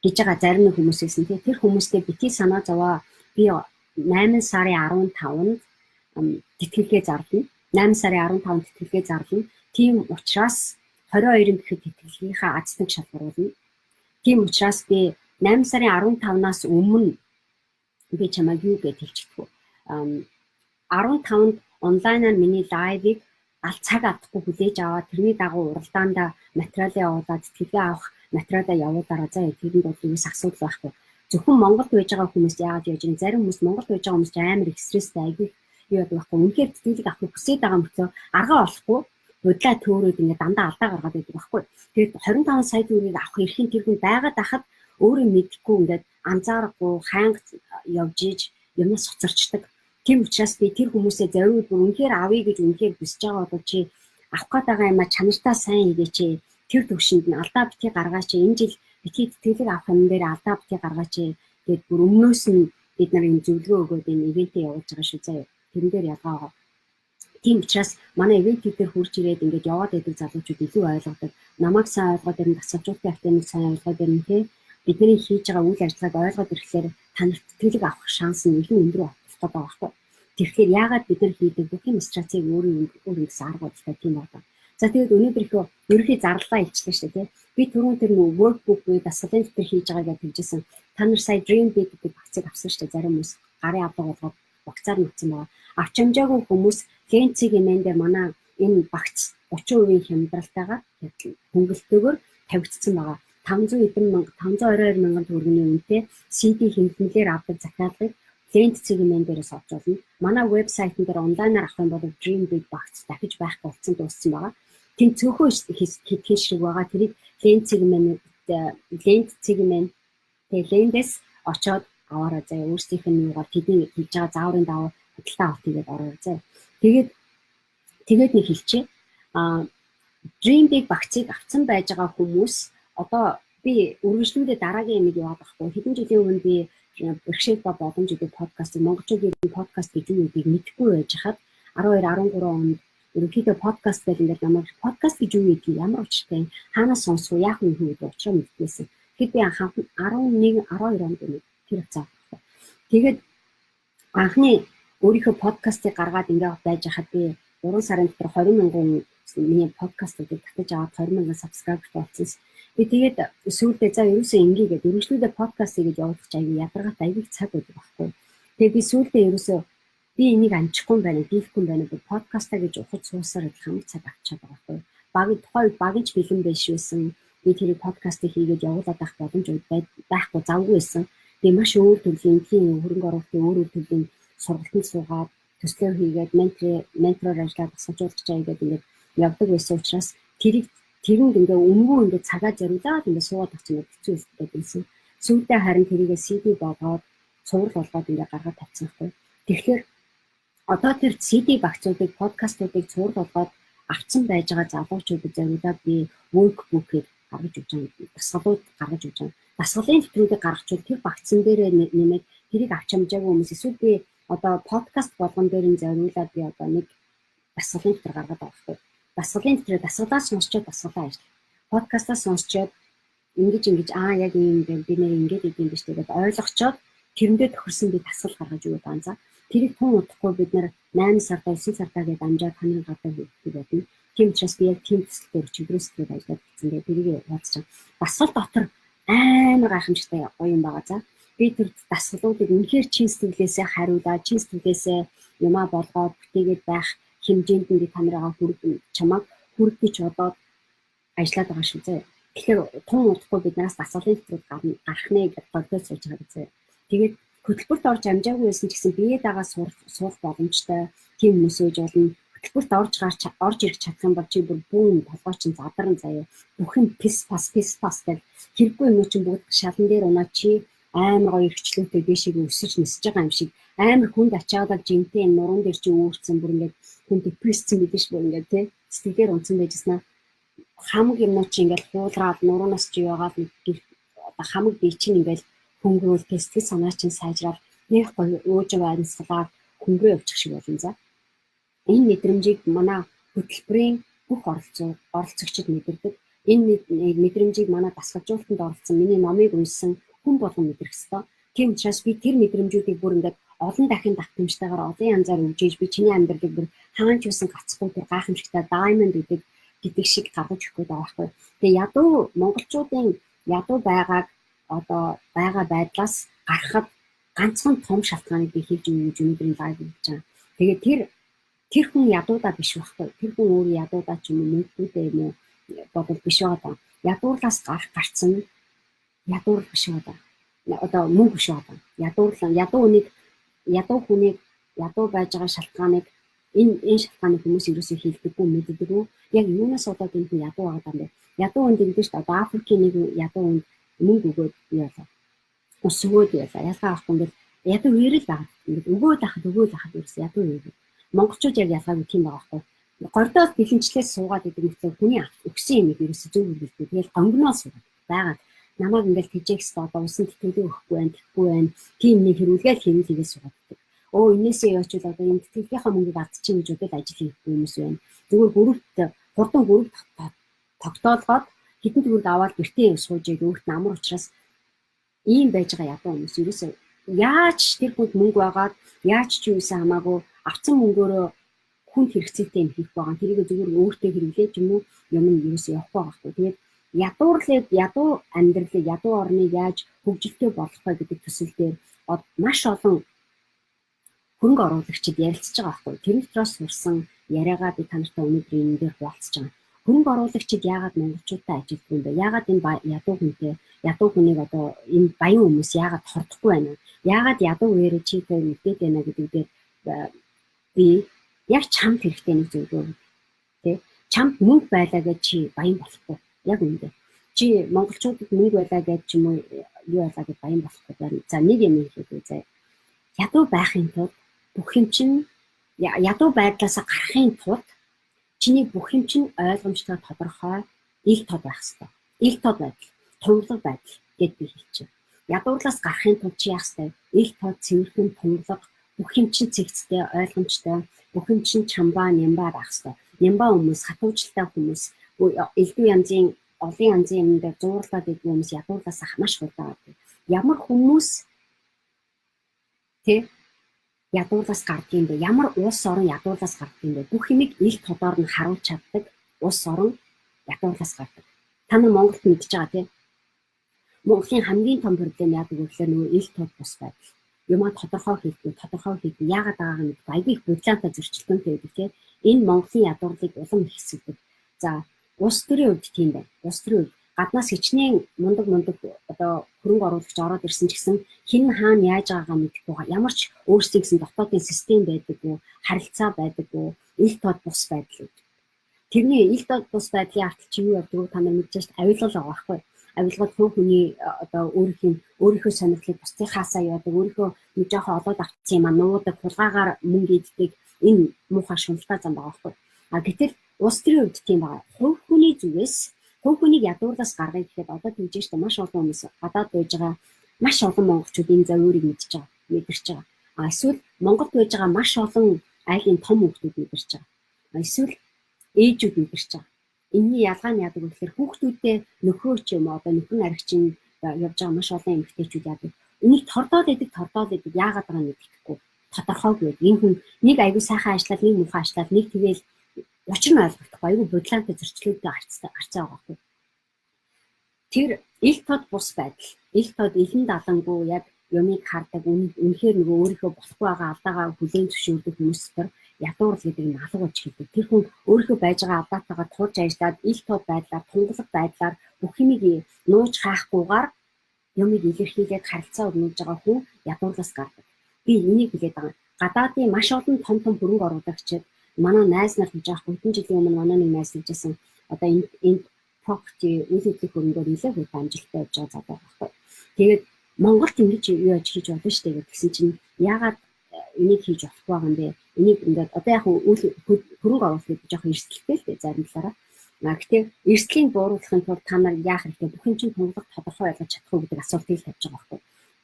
Гэж байгаа зарим хүмүүсээсэн тий. Тэр хүмүүстэй бити санаа зовоо. Би 8 сарын 15-нд тэтгэлгээ зарлана. 8 сарын 15-нд тэтгэлгээ зарлана. Тийм учраас 22-нд гэхэд тэтгэлгийнхаа азтныг шалгаруулна. Тийм учраас би 8 сарын 15-наас өмнө би чамайг юу гэж хэлчихв. 15-нд онлайнаар миний лайвыг аль цаг алдахгүй хүлээж аваад тэрний дагуу уралдаанда материалаа явуулаад тэтгэлгээ авах материалаа явуулаарай заа. Тэрэнд бол юус асуудал байхгүй. Зөвхөн Монголд байж байгаа хүмүүс яагаад яаж юм зарим хүмүүс Монголд байж байгаа хүмүүс амар их стресстэй аягүй юу яадаг байхгүй. Үнэхээр тэтгэлэг авах хүсэж байгаа мөртлөө аргаа олохгүй бодлоо төөрөөд ингээд дандаа алдаа гаргаад байдаг байхгүй. Тэгээд 25 сая төгрөгийг авах эрхийн тэр хүн байгаад ахад өөрөө мэдхгүй ингээд анзаарахгүй хаанг явж иж юмнаас хоцорчдаг. Тийм учраас би тэр хүмүүсээ зориуд бүр үнэхээр авъя гэж үнэхээр хүсэж байгаа бол чи авах гээд байгаа юм а чанартаа сайн хийгээч. Тэр төвшөнд нь алдаа битгий гаргаач. Энэ жил битгий тэтгэлэг авах юм дээр алдаа битгий гаргаач. Тэгээд бүр өмнөөс нь бид нар энэ зөвлөгөө өгөөд энэ ивентээ явуулж байгаа шүү заяа. Тэрэн дээр ялгаа байгаа. Тийм учраас манай ивент дээр хурж ирээд ингээд яваад байдаг залуучууд илүү ойлгодог. Намайг сайн ойлгоод ирэн дасгалжуулалтын активыг сайн ойлгоод ирэн тий. Бидний хийж байгаа үйл ажиллагааг ойлгоод ирэхээр танарт тэтгэлэг авах шанс нь илүү өндөр болох гэдэг байхгүй. Тэгэхээр яагаад бид нар хийдэг бүх юм стратеги өөрийн гэсэн арга барилтай тийм байна. За тэгээд өнөөдрийнхөө ерөнхий зарлалаа илчлээ шүү дээ. Би түрүүн тэр нөө workbook буюу дасгалын дэвтэр хийж байгаа гэж хэлжсэн. Та нар сая Dream Big гэдэг багцыг авсан шүү дээ. Зарим хүмүүс гарын авдаг болгоод багцаар нутсан байгаа. Авч амжаагүй хүмүүс Ленцгийн нэн дээр манай энэ багц 30% хямдралтайгаар хөнгөлтөөр тавигдсан байгаа. 500 эдэн мянга 522 мянган төгрөгийн үнэтэй CD хэмнэлээр авдаг захиалгыг Lent сегмент дээрээс олж болно. Манай вебсайтн дээр онлайнаар авах юм бол Dream Big багц дахиж байх болцсон дууссан байгаа. Тэнд цөөхөн хэдхэн шиг байгаа. Тэрийг Lent сегмент Lendээс очоод аваарай заяа. Өөрсдийнх нь юугаар тэдний хийж байгаа зааврын даваа худалдаа авах тэгээд ороо заяа. Тэгээд нэг хэлчихье. Dream Big багцыг авсан байж байгаа хүмүүс одоо би үргэлжлүүлээ дараагийн нэг яваад байхгүй. Хэдэн жилийн өмнө би бэрхшээл ба боломж гэдэг подкастыг монголчуудын подкаст гэж юу гэдгийг мэдэхгүй байж хаад 12 13 онд ерөнхийдөө подкаст гэдэг ингээд намайг подкаст гэж юу гэдгийг ямар учиртай хаанаас сонсох яах вэ гэдэг учраа мэддэгсэн. Тэгэхэд би 11 12 онд тэр хацаа. Тэгээд анхны өөрийнхөө подкастыг гаргаад ингээд байж хаад би 3 сарын дотор 20 мянган миний подкастуудыг татаж аваад 20 мянган subscriber болсон. Би тэгээд сүүлдээ за ерөөсөө ингээд өргөжлүүлээ подкаст гэж явуулах аягүй ядаргаат аягүй цаг өгдөг байхгүй. Тэгээд би сүүлдээ ерөөсөө би энийг амжихгүй байна, дийлэхгүй байна гэж подкастаа гэж ухаж суусаар хамт цаг авчаад байгаа байхгүй. Тухайн үед багж бэлэн биш байсан. Би тэр подкастыг хийгээд явуулаад авах боломж байхгүй завгүй байсан. Би маш өөр төрлийн хөрөнгө оруулалтын өөр төрлийн сургалтанд суугаад төслөө хийгээд ментороор ажиллаад асуужуулж чаягээд ингээд явдаг байсан учраас тэрэнд ингээ үнгүй ингээ цагаа зориулаад ингээ суугаад авчихсан хэцүү байсан. Сүүлдээ харин тэрийгээ CD болгоод цуврал болгоод ингээ гаргаад тавьсан байхгүй. Тэгэхээр одоо тэр CD багцуудыг подкастуудыг цуврал болгоод авсан байж байгаа залуучуудад зориулаад би workbook-ийг гаргаж өгч байгаа. Дасгалууд гаргаж өгч байгаа. Дасгалын нэвтрүүлгийг гаргачвал тэр багцсан дээр нэмээд тэрийг авч хамжаагүй хүмүүс эсвэл би одоо подкаст болгон дээр нь зориулаад би одоо нэг дасгалын нэвтэр гаргаад байгаа байхгүй. Дасгалын нэвтрээ дасгалаас сонсчод дасгалаа ажил. Подкастаас сонсчод ингэж яг юм бэ би нэр ингэж идэв юм биш тэгээд ойлгочоод тэрэндээ тохирсон би дасгал гаргаж өгöd байгаа. За тэрийг тун удахгүй бид нэр 8 сарда 9 сарда гээд амжаад ханын гадаа хийх байдаг. Тийм учраас би яг тийм төслөөр чиглэлсээр ажиллаад гэсэн дээр тэрийг хуваалцсан. Дасгал дотор амар гайхамшигтай гоё юм байгаа. За би тэр дасгалуудыг үнэхээр чин сэтгэлээсээ хариулаад чин сэтгэлээсээ юмаа болгоод бүтээгээд байх хэмжээнд нь камерагаа чамайг хүргэж бодоод ажиллаад байгаа шүү зэ. Тэгэхээр тун удахгүй бид нараас дасгалын нэвтрүүлэг гарах нэ гэж бодож сууж байгаа зэ. Тэгээд хөтөлбөрт орж амжаагүй байсан ч гэсэн бие дагаа суух боломжтой тийм хүмүүс үеж болно. Хөтөлбөрт орж ирэх чадах юм бол чи бүр бүүн толгой чинь задарн заяа. Бүх юм пис пас гэж хэрэггүй юм чинь бүгд шалан дээр унаа чи амар гоё эрхчлөөтэй дэшиг өсөж нисэж байгаа юм шиг амар хүнд ачаагаад жинтэй нуруунд дээр чи өөрчлөсөн бүр ингээд хүн депрессцэн гэдэж бүр ингээд тий сэтгэлээр унтсан байжснаа хамаг юмнууд чи ингээд хуулраад нуруунаас чи яваад одоо хамаг бие чинь ингээд хөнгөрөөл сэтгэл санаа чинь сайжраад нэг гоё өөж байнсгалаад хөнгөрөө явчих шиг болно за. Энэ мэдрэмжийг манай хөтөлбөрийн бүх оролцогчид мэдэрдэг. Энэ мэдрэмжийг манай дасгалжуулалтанд оролцсон миний номыг уншсан хүн болгон мэдрэх ёстой. Тийм учраас би тэр мэдрэмжүүдийг бүр ингээд олон дахин давтамжтайгаар олон янзаар үржиж би чиний амьдралыг бүр хаанч юусан гацхгүй тэр гайхамшигтай diamond гэдэг шиг гаргаж өгөх гээд байгаа байхгүй. Тэгээ ядуу монголчуудын ядуу байгааг одоо байгаа байдлаас гарахад ганцхан том шалтгааныг би хийж өгч өнөөдрийн лайв хийж байгаа. Тэгээ тэр хүн ядуудаа биш байхгүй. Тэр хүн өөр ядуудаа ч юм уу нэгдүүдээ юм уу бодол биш байгаа. Ядуурлаас гарцсан ядуур биш байгаа. Одоо мөнгө биш байгаа. Ядуу хүнийг ядуу байж байгаа шалтгааныг энэ шалтгааныг хүмүүс ерөөсөө хэлдэггүй мэддэггүй. Яг юунаас удаад энэ хүн ядуу байгаа юм бэ? Ядуу хүнд гэдэг чинь одоо Африкийн нэг ядуу хүнд мөнгө өгөөд яалаа. Ус өгөөд яалаа. Ялгаа авахгүй ингээд ядуу үерэл байгаа. Ингээд өгөөд ахад ерөөсөө ядуу үерэл. Монголчууд яг ялгаагүй тийм байгаа байхгүй. Гордоос бэлэнчлээс суугаад идэг мэтлээ хүний өгсөн юм ерөөсөө зөв үлдээ. Тэгэл гонгноос суугаад байгаад намайг ингээд тэжээгс одоо усан тэтгэлэг өгөхгүй байна. Тийм нэг хэрүүлгээл хийгээд суугаад идэг. Энээсээ явуучвал одоо энэ тэтгэлгийнхаа мөнгийг алдчихна гэж бодоод ажил хийх хүмүүс байна. Зүгээр хурдан бүрэг тогтоолгоод хэдэн төгрөг аваад гэртээ сууж ийл өөрт намар учраас ийм байж байгаа ядуу хүмүүс ерөөсөө яаж тэр хүнд мөнгө байгаад яаж ч юусэн хамаагүй авсан мөнгөөрөө хүнд хэрэгцээтэй юм хийх байгаа. Тэрийг зүгээр өөртөө хэрэглээж юм уу юм нь ерөөсөө явахгүй байхгүй. Тэгээд ядуу амьдралыг ядуу орныг яаж хөгжилтэй болгох вэ гэдэг төсөл дээр маш олон хөрөнгө оруулагчид ярилцж байгаа байхгүй. Тэр дотроос сурсан яриагаа би танартай өнөөдөр энэ дээр хуваалцаж байгаа. хөрөнгө оруулагчид яагаад монголчуудтай ажилтдаг юм бэ? Яагаад энэ ядуу хүнтэй ядуу хүнийг одоо энэ баян хүмүүс яагаад хордохгүй байна? Яагаад ядуу үеэрээ чийтэй мэдээд байна гэдэг дээр би яг чамд хэрэгтэй нэг зүйл үү? Тэ? Чамд мөнгө байлаа гэж чи баян болохгүй. Яг үнэндээ. Чи монголчуудад мөнгө байлаа гэж ч юм уу юу байлаа гэж баян болохгүй байна. За нэг юм хэлээд үзье. Ядуу байхын тулд бүх юм чинь ядуу байдлаас гарахын тулд чиний бүх юм чинь ойлгомжтой тодорхой ил тод байх хэрэгтэй. Ил тод байдал, тунгалаг байдал гэд би хэлчихэ. Ядуурлаас гарахын тулд чи яах хэрэгтэй? Ил тод, цэвэрхэн, тунгалаг, бүх юм чинь цэгцтэй, ойлгомжтой, бүх юм чинь чамбаа, нямбаа байх хэрэгтэй. Нямбаа хүмүүс, хатуужлалтай хүмүүс, элдв янзын, олон янзын юмдаар зуурлаад идэх хүмүүс ядуурлаас маш хурдан байдаг. Ямар хүмүүс тэ ядуурлаас гардаг юм бэ? Ямар улс орон ядуурлаас гардаг юм бэ? Бүх юмыг ил тодоор нь харуулж чаддаг улс орон ядуурлаас гардаг. Та нар Монголд мэдж байгаа тийм. Монголын хамгийн том проблем яадаг вэ гэхээр нөгөө ил тод бус байдал. Юмаа тодорхой хийдэг. Яагаад байгааг нь айгүй их бодлоотой зөрчилдөнтэй байдаг тийм. Энэ Монголын ядуурлыг улам ихсэлдэг. За улс төрийн хувьд тийм байна. Улс төрийн хувьд гаднаас хичнээн мундаг одоо хөрөнгө оруулагч ороод ирсэн ч гэсэн хэн хаана яаж байгаагаа мэдэхгүй байгаа. Ямар ч өөрсдийн гэсэн дотоодын систем байдаггүй, харилцаа байдаггүй, ил тод бус байдал. Тэрний ил тод бус байдлын артал чи юу явдаг вэ? Та нар мэдчихэж авилгал байгаа байхгүй. Авилгал хүний одоо өөрийнхөө сонирхлыг бусдынхаасаа яадаг, өөрийнхөө нэг жоохон олоод авчихсан юм нуудаг, хулгаагаар мөнгө иддэг энэ муухай шунлтай зам байгаа байхгүй. Гэтэл улс төрийн хувьд тийм байгаа. Хувь хүний зүгээс хувь хүнийг ядуурлаас гаргая гэхэд одоо тэгж штэ маш олон хүмүүс гадаад байж байгаа маш олон монголчууд энэ зөвөрийг мэдж байгаа, мэдэрч байгаа. Эсвэл Монголд байж байгаа маш олон айлын том хүүхдүүд мэдэрч байгаа. Эсвэл ээжүүд мэдэрч байгаа. Энэний ялгаа нь яадаг вэ гэхээр хүүхдүүдтэй нөхөө ч юм одоо нөхөн аригчин явж байгаа маш олон эмэгтэйчүүд яадаг. Энийг тордоод идэг яагаад байгаа нь мэдэхгүй. Тодорхойгүй. Энэ хүн нэг аягүй сайхан ажиллаад, нэг муухай ажиллаад, нэг тэгэл учир нь ойлгохгүй. Аягүй бодлоотой зөрчлөлтэй гарцаа байгаа байхгүй. Тэр ил тод бус байдал, ил тод илэн далангуу яг юмыг хардаг, үнэхээр нөгөө өөрийнхөө болохгүй байгаа алдаагаа хүлээн зөвшөөрдөг хүмүүс төр ядуурл гэдэг нь алга болж хэлдэг. Тэр хүн өөрийнхөө байж байгаа алдаатайгаа тулж ажиллаад ил тод байдлаар, тунгалаг байдлаар бүх юмыг нууж хаахгүйгээр юмыг илэрхийлээд харилцаа өгнөж байгаа хүн ядуурлаас гардаг. Би энийг хэлээд байгаа. Гадаадын маш олон том хөрөнгө оруулагчид манай найз нар хийж байгаа хэдэн жилийн өмнө манай нэг найз хийжсэн одоо энэ property үйл хөдлөх хөрөнгөөр нэлээд их амжилттай явж байгаа залуу байхгүй. Тэгээд Монголд ингэж юу яаж хийж болно шүү дээ гэсэн чинь яагаад энийг хийж болохгүй байгаа юм бэ? Энийг ингээд одоо яг хөрөнгө оруулалт жоохон эрсдэлтэй л дээ зарим талаараа. Гэхдээ эрсдлийн бууруулахын тулд та нар яах хэрэгтэй? Бүх юм чинь тунгалаг тодорхой ойлгож чадахгүй гэдэг асуултыг тавьж байгаа байхгүй.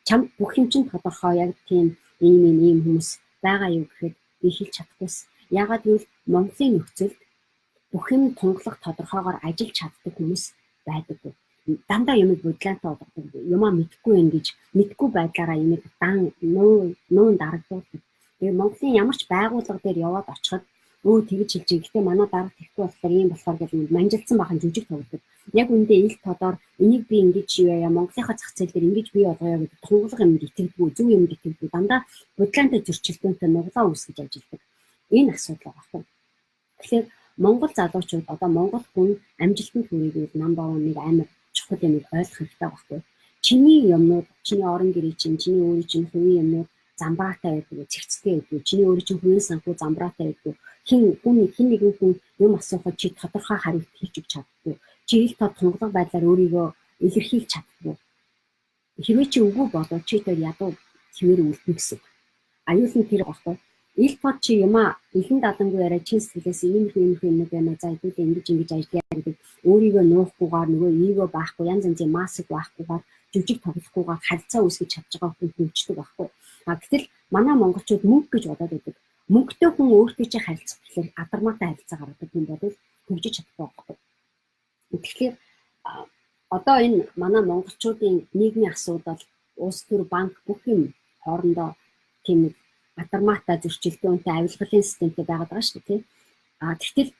Чам бүх юм чинь тодорхой яг тийм ийм хүмүүс байгаа юу гэхэд би хэлж чадахгүйс. Яагаад гэвэл Монголын нөхцөлд бүх юм тунгалаг тодорхойгоор ажиллаж чаддаг хүмүүс байдаггүй. Дандаа юмыг бодлоотой болгодог. Юмаа мэдхгүй ингэж мэдхгүй байдлаараа юмыг нуун дарагдуулдаг. Тэгээ Монголын ямар ч байгууллага дээр яваад очиход тэгж хэлж гэхдээ манай дарга тэхгүй болохоор ийм болохоор гэж манжилсан бахан жүжиг тоглодог. Яг үндэ ил тодоор энийг би ингэж юу яа Монголынхаа зах зээл дээр ингэж бий болгоё гэдэг тунгалаг юм итгэдэггүй, зөв юм итгэдэггүй. Дандаа бодлоотой зөрчилдөөнтэй нуглаа үүсгэж ажилладаг. Энэ асуудал байгаа хэрэг. Тэгэхээр Монгол залуучууд одоо Монгол хүн амжилтанд хүрэх number 1 амар чухал юмыг ойлгох хэрэгтэй байхгүй. Чиний юмнууд, чиний орон гэрээ чинь, чиний өөрийн чинь хувийн юмнууд замбраатай байдаг, цэгцтэй байдаг. Чиний өөрийн чинь хувийн санхүү замбраатай байдаг. Хин нэгэн хүн юм асуухад чи тодорхой хариулт хийж өгч чаддгүй. Чи ил тод тунгалаг байдлаар өөрийгөө илэрхийлж чаддгүй. Хэрвээ чи үгүй болоод чи тэр ядуу хэвээр үлдэн гэсэн. Аюулын тэр багтаа. Ил тод чи юмаа илэн далангуу яриа чин сэтгэлээс иймэрхүү юмнууд байна. За хэдүүлээ ингэж ажиллая гэдэг өөрийгөө нуухгүйгээр нөгөө ийгөө байхгүй янз янзын маск байхгүйгээр жүжиг тоглохгүйгээр харилцаа үүсгэж чадж байгаа хүн хөвчдөг байхгүй. Гэтэл манай монголчууд мөнгө гэж бодоод байдаг. Мөнгөтэй хүн өөртөө чи харилцах гэхээр адармаатай харилцаа гаргадаг юм бол хөгжиж чадахгүй байхгүй. Тэгэхээр одоо энэ манай монголчуудын нийгмийн асуудал улс төр банк бүх юм хоорондоо тийм адармаатай зөрчилдөөнтэй авилгалын системтэй байгаад байгаа шүү дээ. Тэгтэл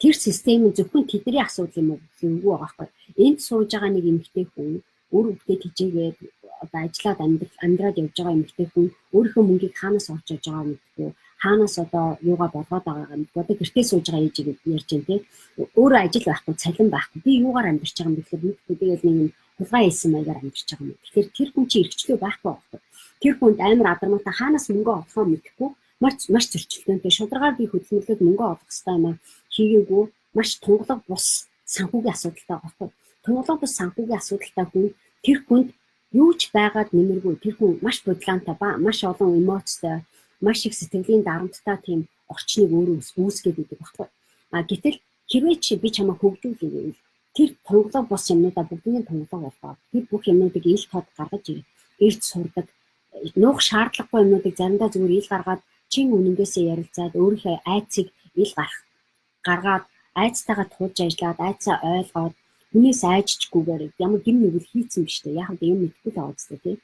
тэр систем нь зөвхөн тэдний асуудал юм уу үгүй байгаа байхгүй. Энд сууж байгаа нэг эмэгтэй хүн өөр хөвгтэй тижээгээд одоо ажиллаад амьдраад явж байгаа эмэгтэй хүн өөрийнхөө мөнгийг хаанаас олж авч байгааг мэдгүй хаанаас одоо юугаа болгоод байгаа юм бэ? Одоо гэртээ сууж байгаа ээжийг ярьж байна тий. Өөрөө ажил байхгүй, цалин байхгүй. Би юугаар амьдарч байгаа юм бэ гэхээр мэдгүй тэгээд нэг юм хулгай хийсэн маягаар амьдарч байгаа юм. Тэгэхээр тэр хүн чинь эрхчлөө байхгүй байхгүй. Тэр хүнд амар адармаатай хаанаас мөнгө олохоо мэдэхгүй маш зөрчилдөөнтэй шударгаар би хөдөлмөрлөд мөнгө олох хэрэгтэй юм аа хийгээгүй маш тунгалаг бус санхүүгийн асуудалтай байхгүй. Тунгалаг бус санхүүгийн асуудалтай хүн тэр хүнд юу ч байгаад нэмэргүй тэр хүн маш бодлоонтой ба маш олон эмоцтой маш их сэтгэлийн дарамттай тийм орчныг өөрөө үүсгээд идэг байхгүй. Гэтэл хэрвээ чи би чамаа хөгжүүлэх гэвэл тэр тунгалаг бус юмнуудаа бүгдийн тунгалаг болгоод тэр бүх юмнуудыг ил тод гаргаж ирж сурдаг. Нуух шаардлагагүй юмнуудыг заримдаа зүгээр ил гаргаад чин үнэнгээсээ ярилцаад өөрийнхөө айцыг ил гаргаад айцтайгаа туулж ажиллаад айцаа ойлгоод хүнээс айжчгүйгээр ямар гин нүгэл хийцэн биш үү? Яг юм мэдгүй л байгаа зү тий.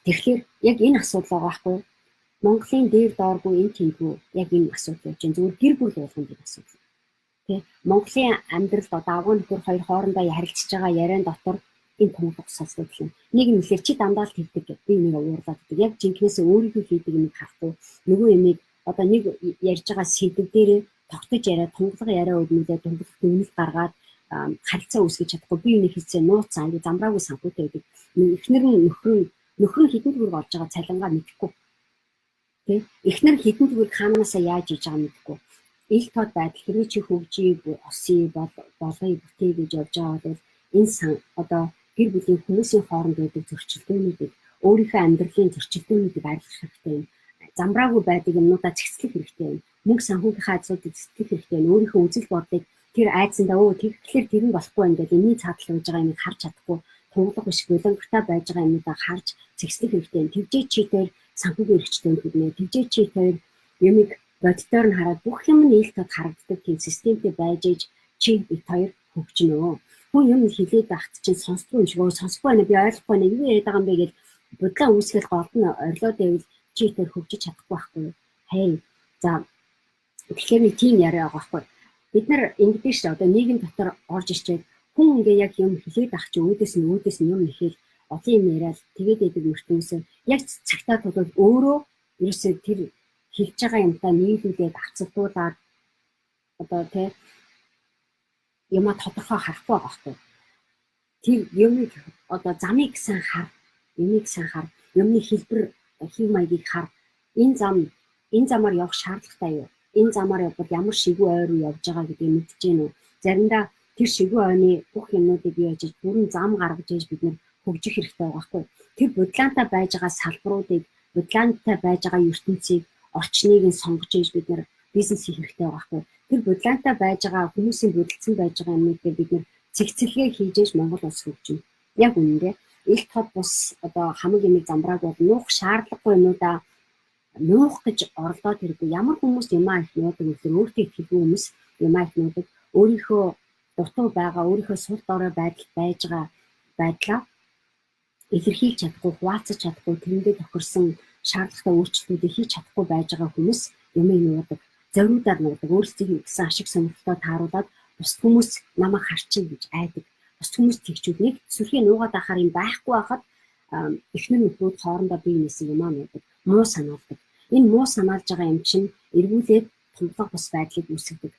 Тэгэхээр яг энэ асуудал байгаа байхгүй. Монголын дээр дооргүй энэ тэмдгүү яг энэ асуудал явж байна. Зүгээр гэр бүл болгонд энэ асуудал. Тий. Монголын амьдралд одоо авгаа нөхөр хоёр хоорондоо харилцаж байгаа яриан дотор энэ тунгалаг асуудал юм. Нэг нь хэлэр чи дандаа л тэгдэг гэдэг. Би нэг уурлаад гэдэг. Яг жинхнээсээ өөрийнхөө хийдэг юм харахгүй. Нөгөө юмыг одоо нэг ярьж байгаа сэдв дээрээ тогтож яриа тунгалаг яриа өгнөдөө тунгалаг дүнэл гаргаад харилцаа үүсгэж чадахгүй. Би юуны хийцээ нууцсан аюу замраагүй санхүүтэй байдаг. Эхнэр нь нөхөр нь хідэн төгрөг олж байгаа цалингаа мэдэхгүй. Тэ? Эхнэр хідэн төгрөг хаанаас яаж иж байгаа мэдэхгүй. Ил тод байдал хэрвээ чи хөгжиж осъё болгоё бүтээ гэж явж байгаа бол энэ одоо гэр бүлийн хүмүүсийн хооронд байдаг зөрчилдөөнүүдийг өөрийнхөө амьдралын зөрчилдөөнүүдийг арилгах хэрэгтэй юм. Замраагүй байдаг юмнуудаа зэгцлэх хэрэгтэй юм. Мөнгө санхүүгийнхаа асуудлыг зэгцлэх хэрэгтэй юм. Өөрийнхөө үзэл бодлыг тэр айцсандаа тэгэхээр тэр нь болохгүй юм гэдэг энэний цаатал байж байгаа юмыг харж чадахгүй тунгалаг биш булангатай байж байгаа юмудаа харж зэгцлэх хэрэгтэй юм. Тэгжээ чи тэр санхүүгийн эрхчлэн гэднэ. Тэгжээ чи тэр юмыг боддоор нь хараад бүх юм нь ил тод харагддаг тийм системтэй байж иж чи бит хоёр хөгжнөө. Хүн юм хэлээд багт чинь сонсдгүй юм шиг сонсохгүй байна би ойлгохгүй нэг юу яриад байгаа юм бэ гэж бодлоо үүсгэл голд нь орлоод байвал чи тэр хөгжиж чадахгүй байхгүй. Хей. За тэгэхээр нэг тийм яриа байгаа байхгүй. Бид нар ингэдэж шүү одоо нийгэм дотор орж ирчээд хүн ингээ яг юм хэлээд ах чи өөдөөс нь юм нэхэл олон юм яриад тэгээд идэг мөртөөсөө яг цагтаа тулд өөрөө ерөөсөө тэр хэлж байгаа юмтай нийлүүлээд авцалдуулаад одоо тий юмаа тодорхой харахгүй байгаа байхгүй. Тэр юмыг одоо замыг сайн хар, юмыг сайн хар, юмны хэлбэр хэв маягийг хар. Энэ замаар явах шаардлагатай юу? Энэ замаар явбал ямар шигүү ойр руу явж байгаа гэдгийг мэдэж гэнэ үү? Заримдаа тэр шигүү ойрны бүх юмнуудыг яаж бүрэн зам гаргаж ийж бид нэр хөгжих хэрэгтэй байгаа байхгүй. Тэр бодлоонтой байж байгаа салбаруудыг, бодлоонтой байж байгаа ертөнцийг, орчныг нь сонгож ийж бид нэр бизнес хийх хэрэгтэй байгаа байхгүй. Тэр бодлоонтой байж байгаа хүмүүсийн бодолцсон байж байгаа юмнуудыг бид нэр цэгцлэгээ хийж ийж Монгол улс хөгжинэ. Яг үнэндээ ил тод бус одоо хамаг юмыг замбрааг нуух шаардлагагүй юмудаа нуух гэж орлоод хэрэггүй ямар хүмүүс юмаа их нуудаг гэхээр өөртөө итгэдэг хүмүүс юмаа их нуудаг өөрийнхөө дутуу байгаа өөрийнхөө сул дорой байдал байж байгаа байдлаа илэрхийлж чадахгүй хуваалцаж чадахгүй тэрэндээ тохирсон шаардлагатай өөрчлөлтүүдийг хийж чадахгүй байж байгаа хүмүүс юмыг нуудаг зориудаар нуудаг өөрсдийн гэсэн ашиг сонирхолтой тааруулаад бус хүмүүс намайг харчин гэж айдаг бус хүмүүс тэгчүүд нэг сүрхий нуугаад ахаар юм байхгүй байхад эхнэр нөхрүүд хоорондоо бие нээсэн юмаа нуудаг муу санаалдаг. Энэ муу санаалж байгаа юм чинь эргүүлээд тунгалаг бус байдлыг үүсгэдэг.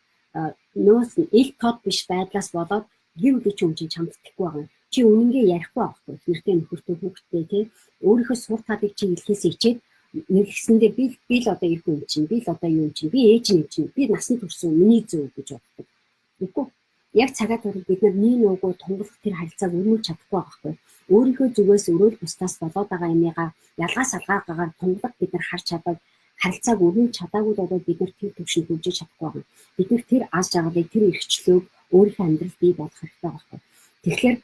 Нуус ил тод биш байдлаас болоод гэр бүлийн хүн чинь чамд итгэхгүй байгаа. Чи үнэнгээ ярихгүй байхгүй. Нэртэй нөхөртэй хүүхдтэй тий өөрийнхөө сур талыг чи илхээс ичээд нэгсэндээ би л одоо ирэх юм чинь би л одоо юу юм чинь би ээж юм чинь би насан турш миний зөв гэж боддог. Үгүй яг цагаа туршид бид нар нэг нүгөө тунгалах тэр харилцааг өрнүүлж чадахгүй байхгүй. Өөрийнхөө зүгээс өрөөл бусдаас болоод байгаа юмыгаа ялгаас алгаагаар тунгалах бид нар харж чадаад харилцааг өрнүүлж чадаагүй бол бид нар тэр төвшөнд хүрч чадахгүй байна. Бид нар тэр аз жаргалыг тэр эрхчлөөг өөрийнхөө амьдралд бий болгох хэрэгтэй байхгүй. Тэгэхээр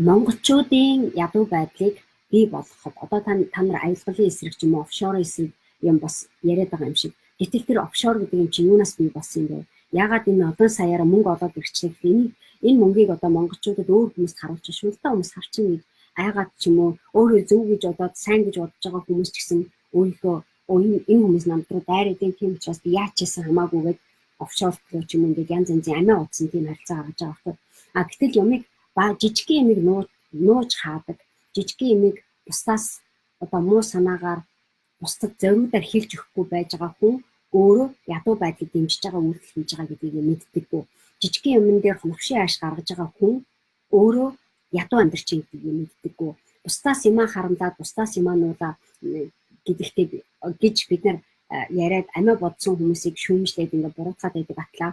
монголчуудын ядуу байдлыг бий болгоход одоо та нар аялгалын эсрэг ч юм уу офшорын эсрэг юм бас яриад байгаа юм шиг. Гэтэл тэр офшор гэдэг юм чинь юунаас бий болсон юм бэ? Ягаад энэ олон саяараа мөнгө олоод ирчихлээ гэхэл энэ мөнгийг одоо монголчуудад өөр хүмүүст харуулж шүлтээ хүмүүс харчин гэж айгаад ч юм уу өөрөө зөв гэж бодоод сайн гэж бодож байгаа хүмүүс ч гэсэн өөрийнхөө энэ хүмүүс намд руу дайраад тийм учраас би яаж чийсэн хамаагүйгээд офшор руу ч юм уу ингээд янз янзын амиа утсан тийм харилцаа гаргаж байгаа байхгүй. Гэтэл юмыг жижигхэн юмыг нууж хаадаг жижигхэн юмыг бусдаас одоо муу санаагаар бусдад зориудаар хэлж өгөхгүй байж байгаа хүн өөрөө ядуу байдлыг дэмжиж байгаа үйлдэл хийж байгаа гэдгийг мэддэггүй. Жижигхэн юмн дээр хонхшийн ааш гаргаж байгаа хүн өөрөө ядуу амьдарч байгаа гэдгийг мэддэггүй. Бусдаас юмаа харамлаад, бусдаас юмаа нуулаа гэдэгтэй гэж бид нар яриад амиа бодсон хүмүүсийг шүүмжлээд ингээ буруутгаад байдаг атлаа.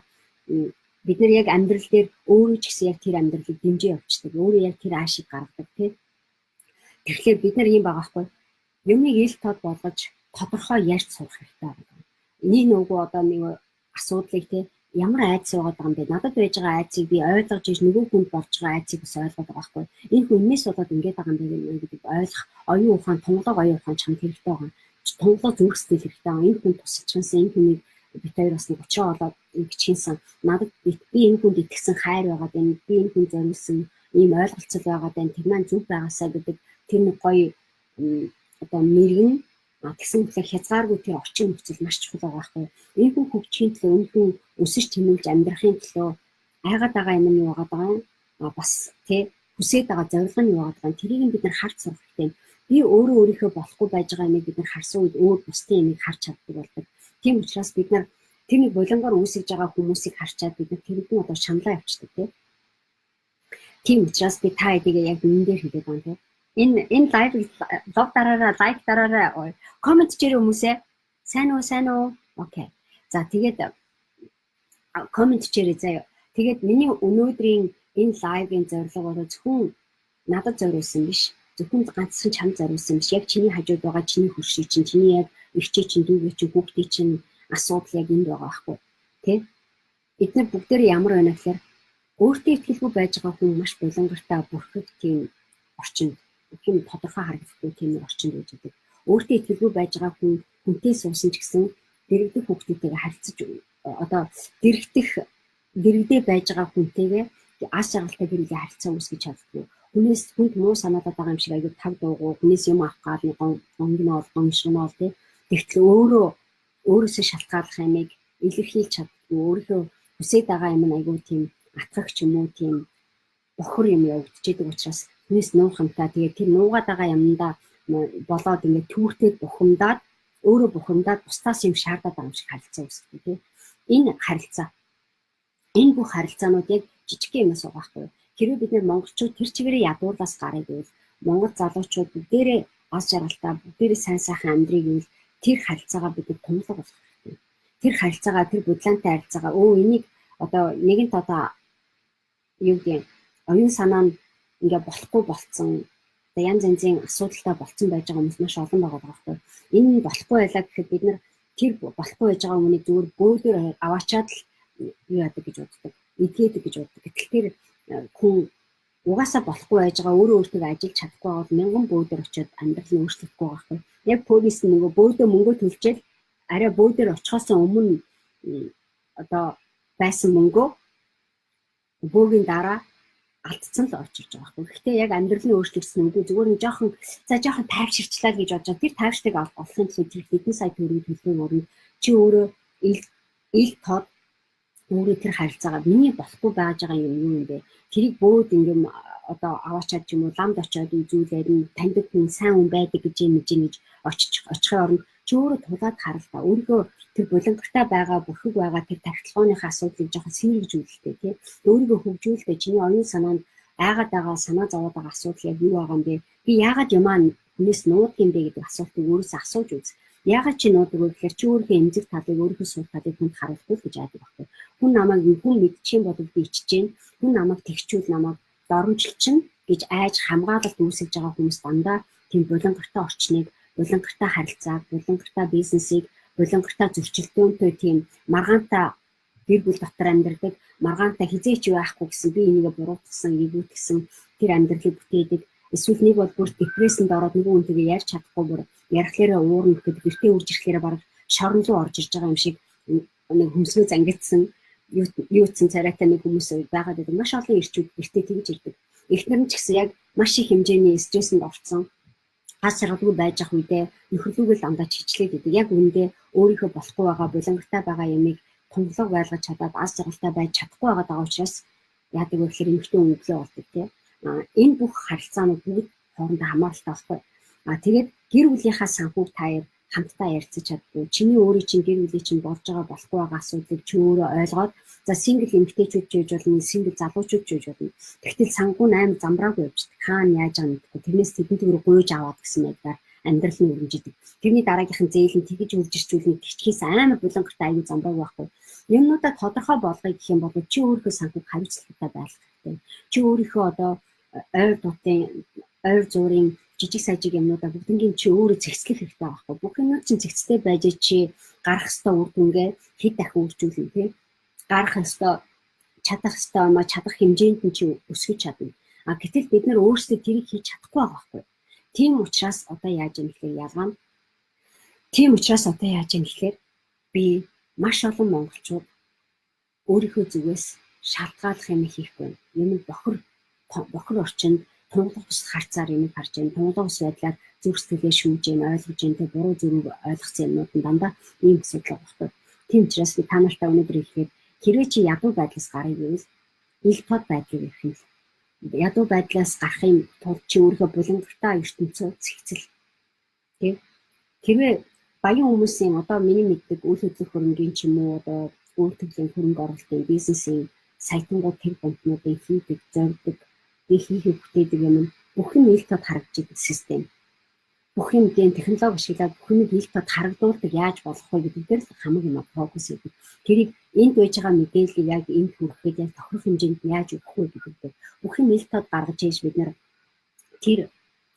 Бид нар яг амьдрал дээр өөрөө ч гэсэн яг тэр амьдралыг дэмжиж явчихдаг. Өөрөө яг тэр аашийг гаргадаг тий. Тэгэхээр бид нар юм байгаа хгүй. Юмыг ил тод болгож тодорхой ярьж сурах хэрэгтэй байна. Энийг нөгөө одоо нэг асуудлыг тий ямар айц суугаад байгаа юм бэ? Надад байж байгаа айцыг би ойлгож иж нөгөө хүнд болж байгаа айцыг бас ойлгоод байгаа хгүй. Энэ хүнээс болоод ингэж байгаа юм бэ гэдэг ойлгох оюун ухаан, тунгалаг оюун ухаан чамд хэрэгтэй байгаа. Тунгалаг зүрх сэтгэл хэрэгтэй байгаа. Энэ хүн тусалчихсан, энэ хүнийг бид хоёр бас нэг учраа болоод ингэчихсэн. Надад би энэ хүнд итгэсэн хайр байгаад энэ би энэ хүн зориулсан ийм ойлголцол байгаад энэ тэр маань зүг байгаасаа гэдэг тэр нэг гоё одоо мэрэгэн тэгсэн мэт хязгааргүй тэр орчин нөхцөл маш чухал байгаа байхгүй. Энэ хүн хөгжихийн төлөө энэ хүн өсөж тэмүүлж амьдрахын төлөө айгаад байгаа юм юу байгаа даа бас тий хүсээд байгаа зорилго нь юу байгаа даа тэрийг бид нар харж сурах хэрэгтэй. Би өөрөө өөрийнхөө болохгүй байж байгаа юмыг бид нар харсан үед өөр бусдын юмыг харж чаддаг болдог. Тийм учраас бид нар тэр нэг болонгоор үүсэж байгаа хүмүүсийг харчаад бид нар тэрийг нь одоо шаналаа явуулдаг тий. Тийм учраас би та эдгээ яг энэ дээр хэлээд байна тий. Энэ лайв дараарай, лайк дараарай, коммент чирээ хүмүүсээ. Сайн уу? Окей. За тэгээд коммент чирээ заяа. Тэгээд миний өнөөдрийн энэ лайвын зорилго бол зөвхөн надад зориулсан биш. Зөвхөн ганцхан чамд зориулсан биш. Яг чиний хажууд байгаа чиний хөршиг чинь, чиний яг ихчээ чинь, дүүгээ чинь, хүүхдээ чинь асуудал яг энд байгаа байхгүй. Тэ? Бид нар бүгдээрээ ямар байна гэхээр өөртөө итгэлгүй байж байгаа хүн маш булангартай бүрхэг тийм орчинд тийм тодорхой харагдахгүй тийм орчинд байж байгаа. Өөртөө итгэлгүй байж байгаа хүн хүнтэй суусан ч гэсэн дэрэгдэх хүүхдүүдтэйгээ харилцаж одоо дэрэгдээ байж байгаа хүнтэйгээ ас жаргалтай гэрэлээ харилцаа үүсгэж чаддгүй. Хүнд муу санаадаад байгаа юм шиг аягүй таг дуугүй, хүнээс юм авах гал нэг гонгноо гомшгоноо тий. Тэгтэл өөрөөсөө шалтгааллах юмыг илэрхийлж чаддгүй. Өөрийнхөө хүсэж байгаа юм нь аягүй тийм атгагч юм уу тийм бохор юм явагдчихэдэг учраас хүнээс нуухамтаа тэгээд тэр нуугаад байгаа юмдаа болоод ингээд түүхтэд бухимдаад өөрөө бухимдаад бусдаас юм шаардаад байгаа юм шиг харилцаа үүсдэг тий. Энэ бүх харилцаанууд яг жижиг юмас байгаа байхгүй. Хэрвээ бид нар монголчууд тэр чигээрээ ядуурлаас гараад байвал монгол залуучууд бүгдээрээ ас жаргалтай бүгдээрээ сайн сайхан амьдрыг гэвэл тэр харилцаагаа бид тунгалаг болгох хэрэгтэй. Тэр харилцаагаа тэр бодлонтой харилцаагаа энийг одоо нэгэнт одоо юу гэдэг оюун санаа нь ингээ болохгүй болцсон янз янзын асуудалтай болцсон байж байгаа хүмүүс маш олон байгаа байхгүй. Энэ болохгүй байлаа гэхэд бид нар тэр болохгүй байж байгаа хүмүүнийг зүгээр бөөдөр аваачаад л юу яадаг гэж боддог. Идгээд гэж боддог. Гэтэл тэр хүн угаасаа болохгүй байж байгаа өөрөө өөртөө ажиллаж чадахгүй бол мянган бөөдөр очиод амьдрал нь өөрчлөхгүй байгаа байхгүй. Яг полис нөгөө бөөдөө мөнгө төлчээл арай бөөдөр очихоос өмнө одоо байсан мөнгөө бөөгийн дараа алдсан л очиж байгаа байхгүй. Гэхдээ яг амьдрал нь өөрчлөгдсөн үгүй зүгээр нэг жоохон тайвширчлаа гэж бодож тэр тайвшрыг олохын тулд тэр хэдэн сая төгрөгийг төлөхөөр өрнө. Чи өөрөө ил тод өөрөө тэр харилцаагаа миний болохгүй байж байгаа юм бэ? Тэрийг бөөд ингээм одоо аваачаад ч юм уу ламд очиод үзүүлээд таньдаг хүн сайн хүн байдаг гэж очихын оронд чи өөрөө тулаад харалтаа өөрийгөө тэр булангартай байгаа бүрхэг байгаа тэр тархилгооныхаа асуудлыг жоохон сэргийжүүлэлтэй тий. Өөрийгөө хөгжүүлдэг чиний оюун санаанд айгаад байгаа санаа зовоод байгаа асуудал яг юу байгаа юм бэ? Би яагаад юмаа хүнээс нуудаг юм бэ гэдэг асуултыг өөрөөсөө асууж үз. Яагаад чи нуудаг вэ гэхээр чи өөрийнхөө эмзэг талыг өөрийнхөө сул талыг хүнд харуулдаг гэж айдаг байхгүй. Хүн намайг хүн мэдчихээн бодвол би иччихээн. Хүн намайг тэгчүүл намайг доромжилчин гэж айж хамгаалалт үүсгэж байгаа хүмүүс дандаа тийм булангартай орчныг, булангартай харилцааг, булангартай бизнесийг, булангартай зөрчилдөөнтэй тийм маргаантай гэр бүл дотор амьдардаг, маргаантай хизээч юу яахгүй гэсэн би энийг буруутгасан, эвгүүтгсэн тэр амьдралыг бүтээдэг. Эсвэл нэг бол бүр депрессэнд ороод нөгөө үнтэйгээ ярьж чадахгүй бүр ярихлаараа уурна гэхэд гэртээ үрж ирэхлээрээ бараг шорон руу орж ирж байгаа юм шиг нэг хөмсгөө зангидсан юуцсан царайтай нэг хүмүүс байгаад байдаг. Маш олон ирчүүд гэртээ тэгж ирдэг. Эхнэр нь ч гэсэн яг маш их хэмжээний стрессэнд орсон. Ас жаргалгүй байж ах үедээ нөхөрлөгөө л андаа чичлээд идэг. Яг үүндээ өөрийнхөө болохгүй байгаа булангартай байгаа ямиг тунгалаг байлгаж чадаад ас жаргалтай байж чадахгүй байгаа учраас яадаг вэ гэхээр эмэгтэй өнгөлөө болдог тийм. Энэ бүх харилцаанууд бүгд хоорондоо хамааралтай байхгүй. Тэгээд гэр бүлийнхаа санхүүг таяр хамтдаа ярилцаж чаддгүй. Чиний өөрийн чинь гэр бүлийн чинь болж байгаа болохгүй байгаа асуудлыг чи өөрөө ойлгоод за сингл эмэгтэйчүүд ч гэж болно, сингл залуучууд ч гэж болно. Тэгтэл санхүү 8 замбраагүй явждаг. Хаана яаж байгаа мэдгүй. Тэрнээс тэдэнд рүү гуйж аваад гэсэн байдлаар амьдрал нь өрнжидэг. Тэрний дараагийнхан зээлэн тэгж үрж ирчүүлнэ гिचхээс амар булангартай аюу замбрааг байхгүй. Юмнуудаа тодорхой болгоё гэх юм бол чи өөрийнхөө санхүүг хариуцлагатай байх хэрэгтэй. Чи өөрийнхөө одоо ойр дотын ойр зуурын жижиг сажиг юмнуудаа бүгднийг чи өөрөө зэгцлэх хэрэгтэй байхгүй. Бүх юм чинь зэгцтэй байж чи гарах ёстой үр дүнгээ хэд дахин үржүүлнэ тийм. Гарах ёстой чадах ёстой маа чадах хэмжээнд нь чи өсгөж чадна. А гэтэл бид нар өөрсдөө тэрийг хийж чадахгүй байгаа байхгүй. Тийм учраас одоо яаж юм гэхээр ялгаа нь. Тийм учраас одоо яаж юм гэхээр би маш олон монголчууд өөрийнхөө зүгээс шалтгааллах юм хийхгүй. Юм бохор орчинд тунгалаг ус харцаар юм харж байна. Тунгалаг ус байдлаар зүрх сэтгэлээ шүүж байна, ойлгож байна. Тэ буруу зүрх ойлгосон юмнууд нь дандаа ийм асуудал багтай. Тийм учраас би та нартай өнөөдөр хэлэхэд хэрвээ чи ядуу байдлаас гарыг гэвэл ил тод байдлыг ирэх юм. Ядуу байдлаас гарахын тулд чи өөрийнхөө булангартай ертөнцөө зэгцэл. Тийм. Хэрвээ баян хүмүүсийн одоо миний мэддэг үйл хөдлөх хөрөнгөний ч юм уу одоо үйл хөдлөлийн хөрөнгө оруулалтын бизнесийн сайтангууд тэр бомтнуудыг хийдэг, зорддог, хийхийг бүтээдэг юм бүх юм ил тод харагддаг систем. Бүх юм дээн технологи ашиглаад бүх юм ил тод харагдуулдаг яаж болох вэ гэдэг дээр л хамаг юм фокус хийдэг. Тэрийг энд байж байгаа мэдээллийг яг энд хүрэхэд яг тохирох хэмжээнд яаж өгөх вэ гэдэг дээр бүх юм ил тод гаргаж ийж бид нар тэр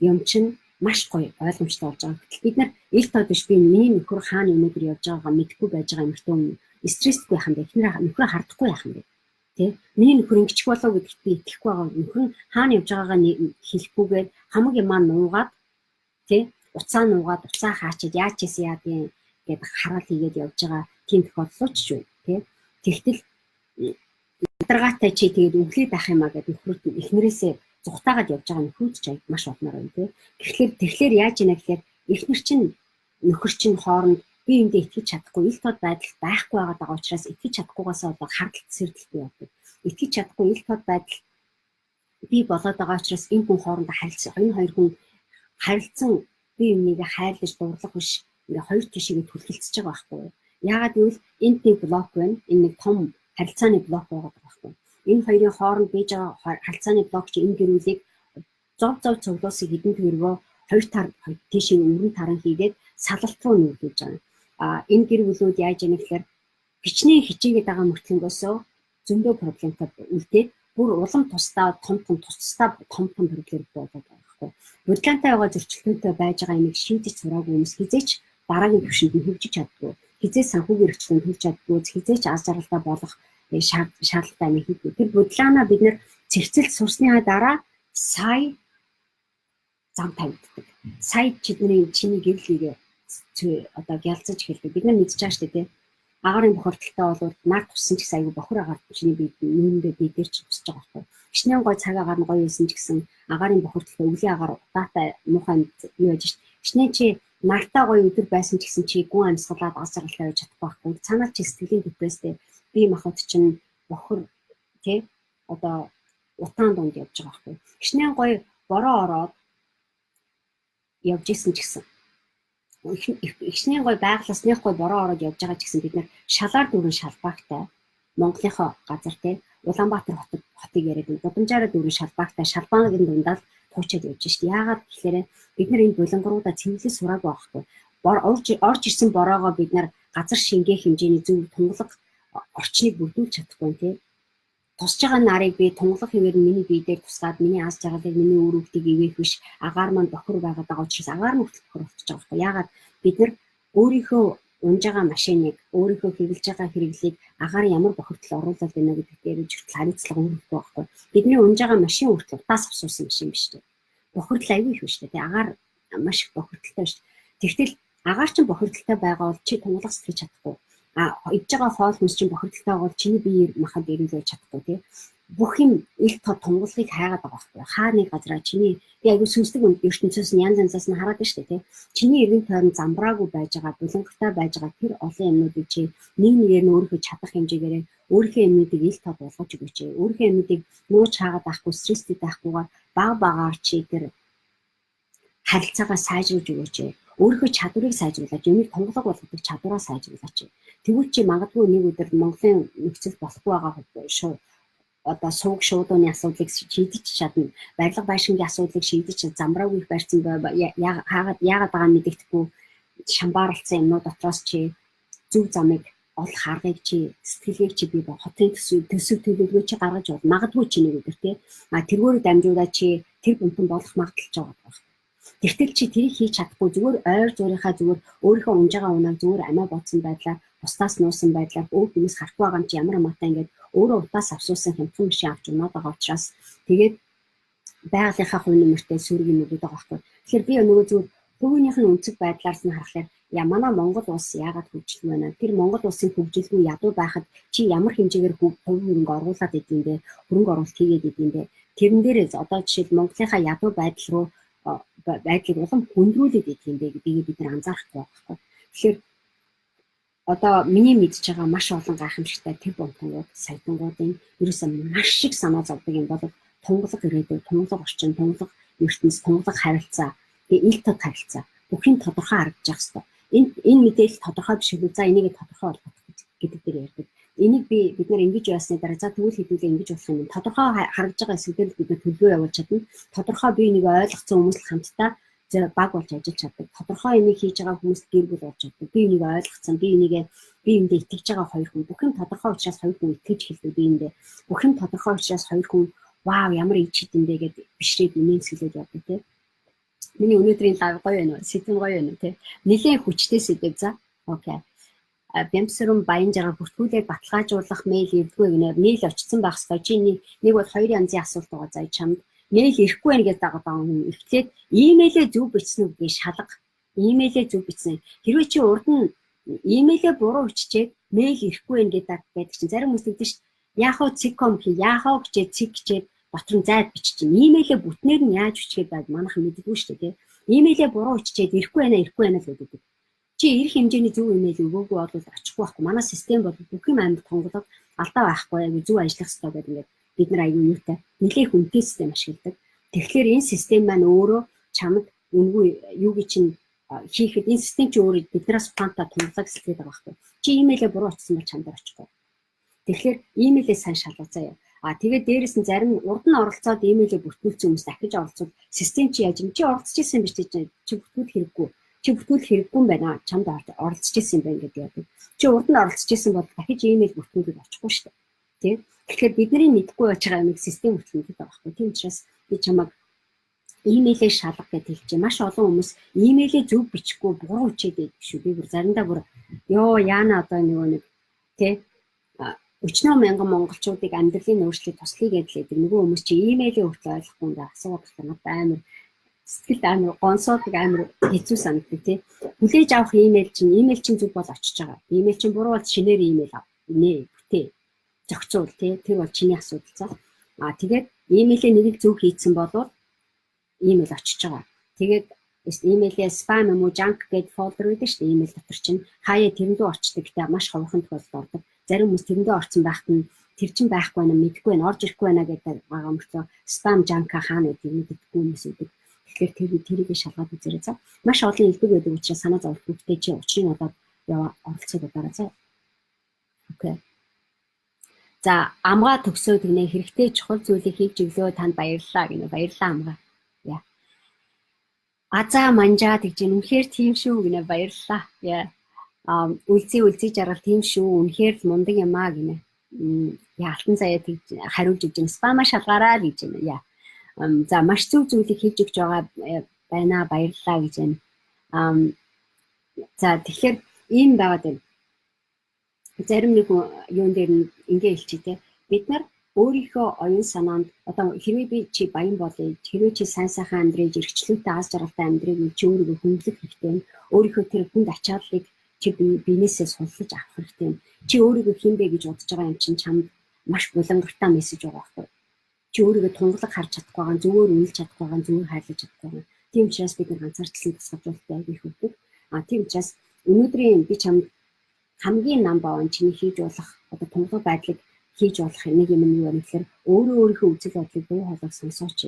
юм чинь маш гоё ойлгомжтой болж байгаа. Гэтэл бид нар ил тод биш би миний нөхөр хаана өнөдөр явж байгаагаа мэдэхгүй байж байгаа юм хэвээр стрессгүй яхан бэ. Эхнэр нөхрөө хардахгүй яхан бэ. Тэ? Миний нөхөр ингэчих болов гэдэгт би итгэхгүй байгаа. Нөхөр нь хаана явж байгаагаа хэлэхгүйгээр хамаг юмаа нуугаад тэ уцаа нуугаад уцаа хаачаад яаж чийсэн яадیں гэдэг хараал хийгээд явж байгаа тийм тохиолдол ч шүү. Тэ? Тэгтэл ядаргаатай чи тэгээд өглөө байх юм а гэдэг нөхрөд эхнэрээсээ зүхтаагаад явж байгаа нөхөд ч маш олноор байна тий. Тэгэхээр яаж ийна гэхээр эхнэр чинь нөхөр чинь хооронд би эндээ итгэж чадахгүй ил тод байдал байхгүй байгаа учраас итгэж чадахгүйгаас болоод хардалт сэрдэлтэй явдаг. Итгэж чадахгүй ил тод байдал би болоод байгаа учраас энэ хүн хоорондоо харилцсан. Энэ хоёр хүн харилцсан би юмныг хайрлаж дурлах биш ингээ хоёр тишээ түлхэлцэж байгаа байхгүй юу? Яагаад гэвэл энд нэг блок байна. Энэ нэг том харилцааны блок байгаа байхгүй юу? Энэ хоёрын хооронд бийж байгаа харилцааны блок чи энэ гэрүүлийг зов цуглуулсан хэдэн төргөө хоёр тар тийшээ өрн таран хийгээд салалт руу нүүргэж байгаа. Энэ гэр бүлүүд яаж яах гэхээр хичнээн хичээгээд байгаа мөртлөнгөөсөө зөндөө проблемтай үлдээд бүр улам тусдаа том проблем болоод байгаа байхгүй. Бодлонтой байгаа зөрчилдөөнтэй байж байгаа юмыг шийдэж сураагүй хүмүүс хизээч дараагийн түвшинд нь хөгжиж чаддгүй. Хизээч санхүүгийн эрхчлөнд хүрч чаддгүй. Хизээч аз жаргалтай болох шаардлагатай нэг хийдэг. Тэр бодлооноо бид нэр цэрцэлд сурсны дараа сая зам тавьдаг. Сая чиний гэрлийг одоо гялцаж хэлдэг. Бид нар мэдчихэж штэ тий. Агарын бохирдолтой бол нар туссан ч гэсэн аягүй бохир агаар чиний бие нүүндээ бие дээр ч тусаж байгаа байхгүй. Хичнээн гой цаг агаар нь гоё юусэн ч гэсэн агарын бохирдолтой өвлийн агаар удаатай муухай юу яаж штэ. Хичнээн чи нартай гоё өдөр байсан ч гэсэн чи гүн амьсгалаад аз жаргалтай байж чадахгүй байхгүй. Цаанаа чи сэтгэлийн депресстэй бие махбод чинь бохир тий одоо утаан донд явж байгаа байхгүй. Хичнээн гоё бороо ороод явж исэн ч гэсэн ихний гой байглаас нэг гой бороо ороод явж байгаа ч гэсэн бид нар шалаар дүүрэн шалбаагтай Монголынхоо газар те Улаанбаатар хотыг яриад Гудамжаараа дүүрэн шалбаагтай шалбаагийн дундаа туучаад явж шít. Яагаад гэхээр бид нар энэ булангаруудаа цэвэрлэж сураагүй байхгүй. Орж ирсэн бороогоо бид нар газар шингээ хэмжээний зөв тунгалаг орчныг бүрдүүлж чадахгүй те. Тусж байгаа нарыг би тунгалаг хэвээр миний бие дээр тусгаад миний аз жаргалыг миний үр хөвгтийг ивэх биш агаар маань бохир байгаад байгаа учраас агаар нь хүртэл бохир болчихж байгаа байхгүй. Яагаад бид нар өөрийнхөө унж байгаа машиныг өөрийнхөө хэрэглэж байгаа хэрэглийг агаар ямар бохирдол оруулаад байна гэдэг дээр хүртэл хариуцлага өгөхгүй байхгүй. Бидний унж байгаа машин хүртэл утаас авсуусан машин биш үү? Бохирдол аюу их биш үү? Агаар маш их бохирдолтой биш. Тэгтэл агаар чинь бохирдолтой байгаа бол чи тунгалаг сэтгэж чадахгүй. Идж байгаа хоол хүнс чинь бохирдолтой бол чиний бие махад ирүүлж чадахгүй тий. Бүх юм ил тод тунгалгыг хайгаад байгаа байхгүй. Хаа нэг газараа чиний би аягүй сүнслэг ертөнцөөс нь янз янзаас нь хараад байна шүү дээ тий. Чиний эргэн тойрон замбраагүй байж байгаа, булангартай байж байгаа тэр олон юмнуудыг чи нэг нэгээр нь өөрийнхөө чадах хэмжээгээр өөрийнхөө юмнуудыг ил тод болгож өгөөч. Өөрийнхөө юмнуудыг нууж хаагаад авахгүй, стресстэй байхгүйгээр баг багаар чи тэр харилцаагаа сайжруулж өгөөч. Өөрийнхөө чадварыг сайжруулж, юмыг тунгалаг болгодог чадвараа сайжруулаач. Тэгвэл чи магадгүй нэг өдөр Монголын нөхцөл болохгүй байгаа одоо сууг шуудууны асуудлыг шийдэж чадна. Барилга байшингийн асуудлыг шийдэж замраагүй их барьсан яагаад байгаа мэдэгдэхгүй шамбаарлцсан юмнууд дотроос чи зөв замыг олох аргыг чи сэтгэлгээг чи бий ба хотын төсөв төлөвлөгөө чи гаргаж бол магадгүй чи нэг өдөр тий тэргүүрээ дамжуулаад чи тэр бүмтэн болох магадлалч байгаа байна. Тэгтэл чи тэрийг хийж чадахгүй зүгээр ойр зурийнхаа зүгээр өөрийнхөө унж байгаа унааг зүгээр амиа бодсон байдлаар бусдаас нуусан байдлаар өөр хүмүүс харахгүй байгаа юм чи ямар амаатай ингээд өөрөө утаас авсуусан хямдхан машин авч унаад байгаа учраас тэгээд байгалийнхаа хувь нэмэртэй сүрэг юмнууд байгаа байхгүй. Тэгэхээр би нөгөө зүгээр хувийнхээ өнцөг байдлаас нь харахаар манай Монгол улс яагаад хөгжил байна? Тэр Монгол улсын хөгжилгүй ядуу байхад чи ямар хэмжээгээр хувь хөрөнгө оруулаад идэв юм бэ? Хөрөнгө оруулалт хийгээд идэв юм бэ? Тэрэн дээрээ одоо жишээл Монголынхаа ядуу байдал руу байдлыг улам хөндрүүлээд идэв юм бэ гэдгийг бид нар анзаарахгүй байхгүй. Тэгэхээр одоо миний мэдж байгаа маш олон гайхамшигтай тэр бомтонгууд, саятангуудын ерөөсөө маш их санаа зовдөг юм бол тунгалаг ирээдүй, тунгалаг орчин, тунгалаг ертөнц, тунгалаг харилцаа, тэгээ ил тод харилцаа бүхэн тодорхой харагдаж байгаа хэвээр. Энэ мэдээлэл тодорхой биш үү? За энийг тодорхой болгох гэдэг дээр ярьдаг. Энийг бид нар ингэж яасны дараа за тэгвэл хэдүүлээ ингэж болох юм. Тодорхой харагдаж байгаа эсвэлээр бид нар төлөвлөгөө явуулж чадна. Тодорхой бие нэг ойлгоцсон хүмүүс л хамтдаа баг болж ажиллаж чаддаг. Тодорхой энийг хийж байгаа хүмүүс гэр бүл болж чаддаг. Би энийг ойлгоцсон, би эндээ итгэж байгаа хоёр хүн. Бүхэн тодорхой учраас хоёр хүн итгэж хэлдэг би эндээ. Бүхэн тодорхой учраас хоёр хүн вау ямар ич хэдэндэ гэдэг бишрээд имэнсгэлээд явдаг тийм. Миний өнөөдрийн лайв гоё байна уу? Сэтгэл гоё байна уу тий? Нэлийн хүчтэй сэдв за. Окей. Бямсрам баян жаргал бүртгүүлээд баталгаажуулах мэйл ирдгүй гинэ. Мэйл очсон байх ёстой. Чи нэг бол хоёр янзын асуулт байгаа заа чамд. Мэйл ирэхгүй байх гэдэг байгаа юм. Эхлээд имэйлээ зөв бичсэн үү гэж шалга. Имэйлээ зөв бичсэн. Хэрвээ чи урд нь имэйлээ буруу биччихээд мэйл ирэхгүй байх гэдэг чинь зарим хүмүүс тэгдэж ш. Яахаа циком хий, яахаа гэжээ цик гэжээ дотор нь зайд бичиж чинь имэйлээ бүтнээр нь яаж бичгээд байг манайхан мэддэггүй шүү дээ тий. Имэйлээ буруу бичээд ирэхгүй байна л гэдэг. Чи ирэх хэмжээний зөв имэйл өгөөгүй бол очихгүй байхгүй. Манай систем бол бүх юм амар тунгалаг алдаа байхгүй яг зөв ажиллах хэрэгтэй гэдэг ингээд бид нар аюу юутай нэлээд хүнтэй систем ашигладаг. Тэгэхээр энэ систем маань өөрөө чамд үнгүй юуг чинь хийхэд энэ систем чи өөрөө биднээс ухаантай тунгалаг сэтгэдэг байгаа байхгүй. Чи имэйлээ буруу очсон бол чамд очихгүй. Тэгэхээр имэйлээ сайн шалгах заяа. Тэгээд дээрэс нь зарим урд нь оролцоод имэйлээ бүртгүүлсэн хүмүүс дахиж оролцоод систем чи яаж юм чи оролцож ирсэн биш чи бүртгүүлэх хэрэггүй. Чи бүртгүүлэх хэрэггүй юм байна. Чамд оролцож ирсэн юм байна гэдэг яадаг. Чи урд нь оролцож ирсэн бол дахиж имэйл бүртгүүлээд очихгүй шүү дээ. Тэ? Тэгэхээр бидний мэдгүй байж байгаа юмыг систем бүртгүүлдэг байхгүй. Тийм учраас би чамайг имэйлээ шалгах гэж хэлж чинь маш олон хүмүүс имэйлээ зөв бичихгүй буруу хичээд байдаг шүү. Би бүр заримдаа бүр ёо яана одоо нэг тэ 40 мянган монголчуудыг амьдралын өөрчлөлт туслая гэдэг. Нөгөө хүмүүс чи имэйлээ хүртэл ойлгохгүй ингээ асуудаг надад амар сэтгэлд амар гонсоодаг амар хэцүү санагдав тий. Хүлээж авах имэйл чинь зүг бол очиж байгаа. Имэйл чинь буруу бол шинээр имэйл нэ бүтээ. Зохицуул тий. Тэр бол чиний асуудал цаа. Тэгээд имэйлээ нэг зөв хийцэн болвол имэйл очиж байгаа. Тэгээд имэйлээ спам юм уу junk гэдэг фолдер байдаг шүү дээ. Имэйл дотор чинь хаяа тэрэндээ очдог гэдэг маш ховхон тохиолдолд ордог. Зарим хүмүүс тэрэндээ орсон байхад нь тэр чинь байхгүй байна, мэдгүй байна, орж ирэхгүй байна гэдэг байгаа мөртөө спам junk хаана гэдгийг мэддэггүй хүмүүс үүдэг. Тэгэхээр тэрийг шалгаад үзээрэй за. Маш олон илбэг байдаг учраас санаа зовлт бүгдээ чи учрыг одоо оролцоод удаарай за. Окей. За амгаа төгсөөд гинэ хэрэгтэй чухал зүйлийг хийж өглөө танд баярлалаа гинэ. Баярлалаа амгаа. Яа. Азаа манжаа гэж үнэхээр тийм шүү гинэ баярлалаа. Яа. Үлзий жаргал тийм шүү. Үнэхээр л мундаг юм аа гинэ. Яалтан заяа тэгж хариулж өгч юм. Спама шалгаараа л гэж юм. Яа. За маш зөв зүйлийг хийж өгч байгаа байна баярлалаа гэж байна. За тэгэхээр ийм байгаад байна. Зарим нэг юун дээр ингээ хэлчихье те. Бид нар өөрийнхөө оюун санаанд одоо хэрвээ би чи баян болъё, хэрвээ чи сайн сайхан амьдрыг, эрхчлөлтөй аз жаргалтай амьдрыг чи өөрийгөө хүндлэх хэрэгтэй. Өөрийнхөө тэр хүнд ачааллыг чи биенээсээ суллаж авах хэрэгтэй. Чи өөрийгөө хин бэ гэж бодож байгаа юм чинь чамд маш булангартай мессеж байгаа байхгүй. Чи өөрийгөө тунгалаг харж чадахгүй байгаа, зүгээр үнэлж чадахгүй байгаа, зүгээр хайрлаж чадахгүй байгаа. Тийм учраас бид нар ганцаардлын тусгажуулалттай их өгдөг. Тийм учраас өнөөдрийн би чамд хамгийн number 1 чиний хийж болох одоо тунгалаг байдлыг хийж болох нэг юм нь юу вэ гэхээр өөрөө өөрийнхөө үзэл бодлыг буу хоолойг сонсооч.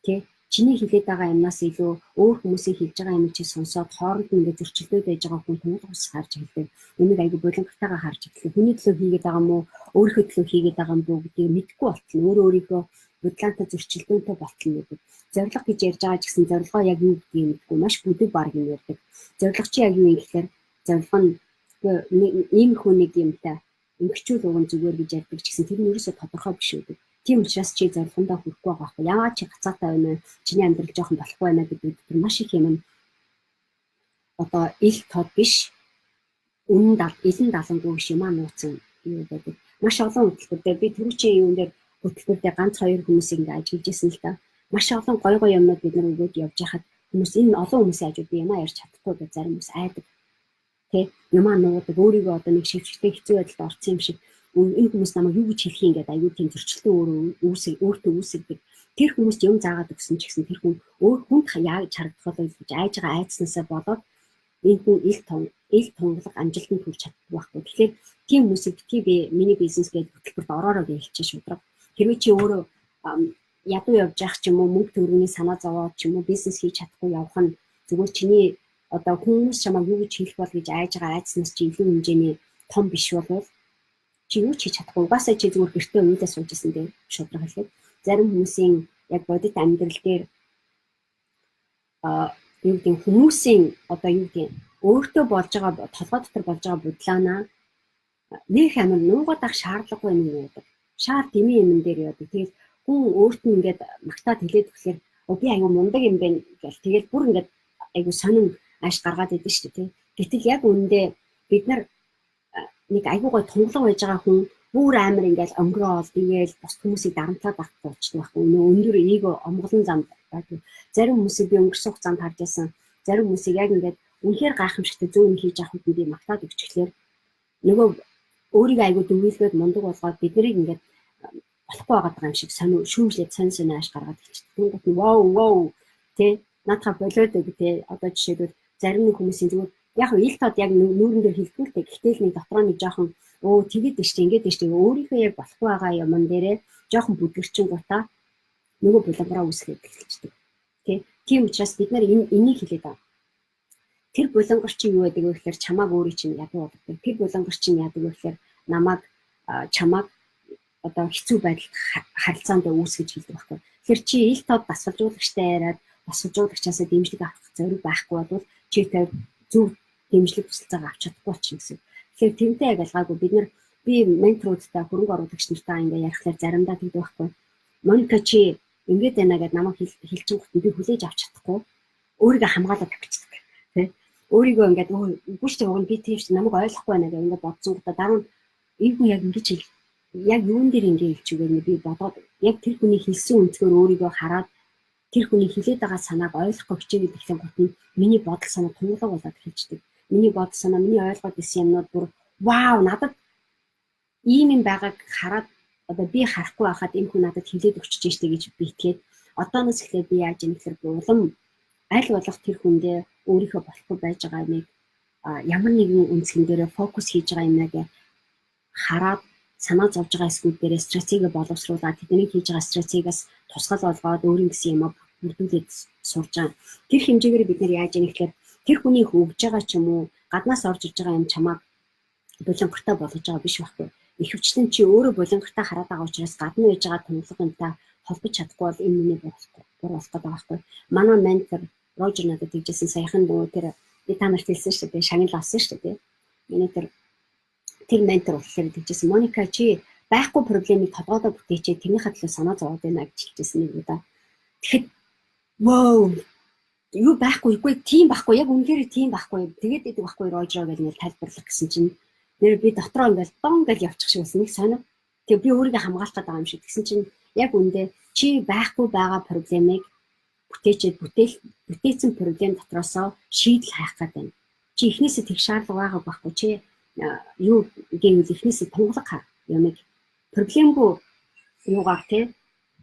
Тэ чиний хэлээд байгаа юмнаас илүү өөр хүмүүсийн хэлж байгаа юм чи сонсоод хооронд нь ингээд зөрчилдөд байж байгаа хүн тулгуус харж эхэлдэг. Энийг айгүй болонготойгоо харж эхэлдэг. Хүний төлөө хийгээд байгаа юм уу, өөрийнхөө төлөө хийгээд байгаа юм бүү гэдгийг мэдэхгүй болтно. Өөрийнхөө бодлоонтой зөрчилдөөнтэй болтно гэдэг. Зорилго гэж ярьж байгаа ч гэсэн зорилгоо яг юу гэдгийг мэдэхгүй маш бүдэг баг юм ярьдаг. Зорилго чи яг юу юм гэхээр зорилго нь ийм хүнийг юмтай ингэчүүл уг нь зүгээр гэж ярьдаг ч гэсэн тэр нь ерөөсөө тодорхой биш үү. Тийм учраас чи зорилгондоо хүрэхгүй байгаа байхгүй. Яагаад чи гацаатай байна вэ? Чиний амьдрал жоохон болохгүй байна гэдэг тэр маш их юм одоо ил тод биш. Үнэн илэн далангүй биш юм аа нууцсан юу гэдэг. Маш олон хөтөлбөртэй би түрүүчийн юун дээр хөтөлбөртэй ганц хоёр хүмүүсийг ингээ ажиллаж ирсэн л та. Маш олон гой гой юмнууд бид нар өгөөд явж хахад хүмүүс энэ олон хүмүүсийн хажууд би юмаа ярьж чадахгүй гэж зарим хүмүүс айдаг. Тэ юмаа нуудаг өөрийгөө одоо нэг шивчтэй хэцүү байдалд орсон юм шиг энэ хүмүүс намайг юу гэж хэлэх юм гэдэг аюу тийм зөрчилтөө өөртөө үүсгдэг. Тэр хүмүүст юм заагаад өгсөн ч гэсэн тэр хүн өөр хүнд яаж харагдах вэ гэж айж байгаа айцнаасаа болоод энэ хүн ил тунгалаг амжилтанд хүрч чаддаг байхгүй. Тэгэхээр тийм хүмүүсийг би миний бизнес гэдэг хөтөлбөрт ороороо гэж хэлчихэж шудраг. Хэрвээ чи өөрөө ядуу явж явах ч юм уу мөнгө төгрөгийн санаа зовоод ч юм уу бизнес хийж чадахгүй явах нь зүгээр чиний одоо хүмүүс чамайг юу гэж хэлэх бол гэж айж байгаа айцнаас чи илүү хэмжээний том биш болов чи юу ч хийж чадахгүй. Угаасаа чи зүгээр гэртээ өнгөлөө сууж исэн дээ шудраг хэлээд. Зарим хүмүүсийн яг бодит амьдрал дээр юу гэдэг хүмүүсийн одоо юу гэдэг өөртөө болж байгаа толгой дотор болж байгаа бодлоонаа нэг амар нуугаад ах шаардлагагүй юм байдаг. Шаар дэмий юм дээр яадаг. Тэгээд хүн өөрт нь ингээд магтаад хэлээд өгөхлөөр би аюу мундаг юм байна гэл. Тэгээд бүр ингээд аюу сонин ааш гаргаад идэв шүү дээ. Гэтэл яг үүндээ бид нар нэг аюу гой тунгалаг байж байгаа хүн бүр амар ингээд өнгөрөөл тэгээл бос хүмүүсийг дарамтлаад байх болчихдог байхгүй. Өндөр эго омголон замд байдаг. Зарим хүмүүсийг би өнгөрсөн хугацаанд харж байсан. Зарим хүмүүсийг яг ингээд үнэхээр гайхамшигтай зөв юм хийж авах үед би магтаад өгчлөөр нөгөө өөрийгөө аюу дүнлээд мундаг болгоод биднийг ингээд болохгүй байгаа юм шиг сонио шүүмжлээд сонь ааш гаргаад хэлчихдэг. Тэнгуут нь вау тэ наадхаа болоод гэдэг тэ одоо жишээлбэл зарим нэг хүмүүсийн зүгээр яг ил тод яг нүүрэн дээр хэлдэг л тэ гэхдээ л нэг дотроо нэг жоохон тэгээд дэжтэй ингээд дэжтэй өөрийнхөө яг болохгүй байгаа юм дээрээ жоохон бүдгэрчин гутаа нөгөө булангараа үүсгээд эхэлчихдэг. Тийм учраас бид нар энийг хэлээд байгаа. Тэр булангар чинь юу гэдэг вэ гэхээр чамааг өөрийн чинь ядуу болгодог. Тэр булангар чинь яадаг вэ гэхээр чамааг одоо хэцүү байдалд харилцаанд үүсгэж хэлдэг байхгүй. Тэгэхээр чи ил тод дасгалжуулагчтай яриад дасгалжуулагчаасаа дэмжлэг авах зориг байхгүй бол чи тэр зөв дэмжлэг туслалцаагаа авч чадахгүй болчих гэсэн. Тэгэхээр тэрнтэй яг ялгаагүй би менторуудтай хөрөнгө оруулагч нартай ингээ ярихлаар заримдаа тэгдэг байхгүй. Моника чи ингээд байна гэдээ намайг хэлчин гот би хүлээж авч чадахгүй өөрийгөө хамгаалаад тавьчихдаг. Тэ өөрийгөө ингээд үгүй шүү дээ би тийм шүү намайг ойлгохгүй байна гэдэг ингээд бодсон гутаа дараа нь энэ хүн яг ингэж хэл яг юун дээр ингэ хэлчихвээ би бодоод яг тэр хүний хэлсэн үнцгөр өөрийгөө хараад тэр хүний хэлээд байгаа санааг ойлгохгүй хичээгээд ихсэн гот нь миний бодол санаа тунгалаг болоод хэлждэг. Миний бодол санаа миний ойлгоод исэн юмнууд бүр вау надад ийм юм байгааг хараад одоо би харахгүй байхад энэ хүн надад хэлээд өгчөж штэ гэж би итгээд одооноос эхлээд би яаж юм гэхээр улам аль болох тэр хүндээ өөрийнхөө болохгүй байж байгаа юмыг ямар нэгэн үнцгэн дээр фокус хийж байгаа юмнаа хараад санаа зовж байгаа эсгүүд дээр стратеги боловсруулаад тэдний хийж байгаа стратегиас тусгал олгоод өөрийн гэсэн юм бүрдүүлээд сурж байгаа. Тэр хэмжээгээр бид нар яаж юм гэхээр тэр хүний хөгж байгаа ч юм уу гаднаас орж иж байгаа юм чамааг булангартай болгож байгаа биш байхгүй. Ихэвчлэн чи өөрөө булангартай хараад байгаа учраас гадна байж байгаа тунгалагтай холбож чадахгүй бол энэ миний бур болох гэдэг байхгүй. Манай ментор Рожер надад хэлжсэн саяхан нөгөө тэр би та нарт хэлсэн шүү дээ шагнал авсан шүү дээ. Миний тэр ментор болохоор хэлжсэн Моника чи байхгүй проблемыг толгойдоо бүтээчээ тэрнийхээ төлөө санаа зовоод байна гэж хэлжсэн нэг удаа. Тэгэхэд вау юу байхгүй тийм байхгүй яг үнэхээр тийм байхгүй тэгээд идэг байхгүй Рожер гэж нэр тайлбарлах гэсэн чинь нэр би дотроо ингээл дон гал явчих шиг байсан нэг сонио. Тэг би өөрийгөө хамгаалах гэдэг юм шиг тэгсэн чинь яг үндэ чи байхгүй байгаа проблемыг бүтээсэн проблем дотроосоо шийдэл хайх гэдэг байна. Чи эхнээсээ тэг шаардлага байгаа байхгүй чи юу гэвэл эхнээсээ тунгалаг хаа юмэг проблемгүй юугаар те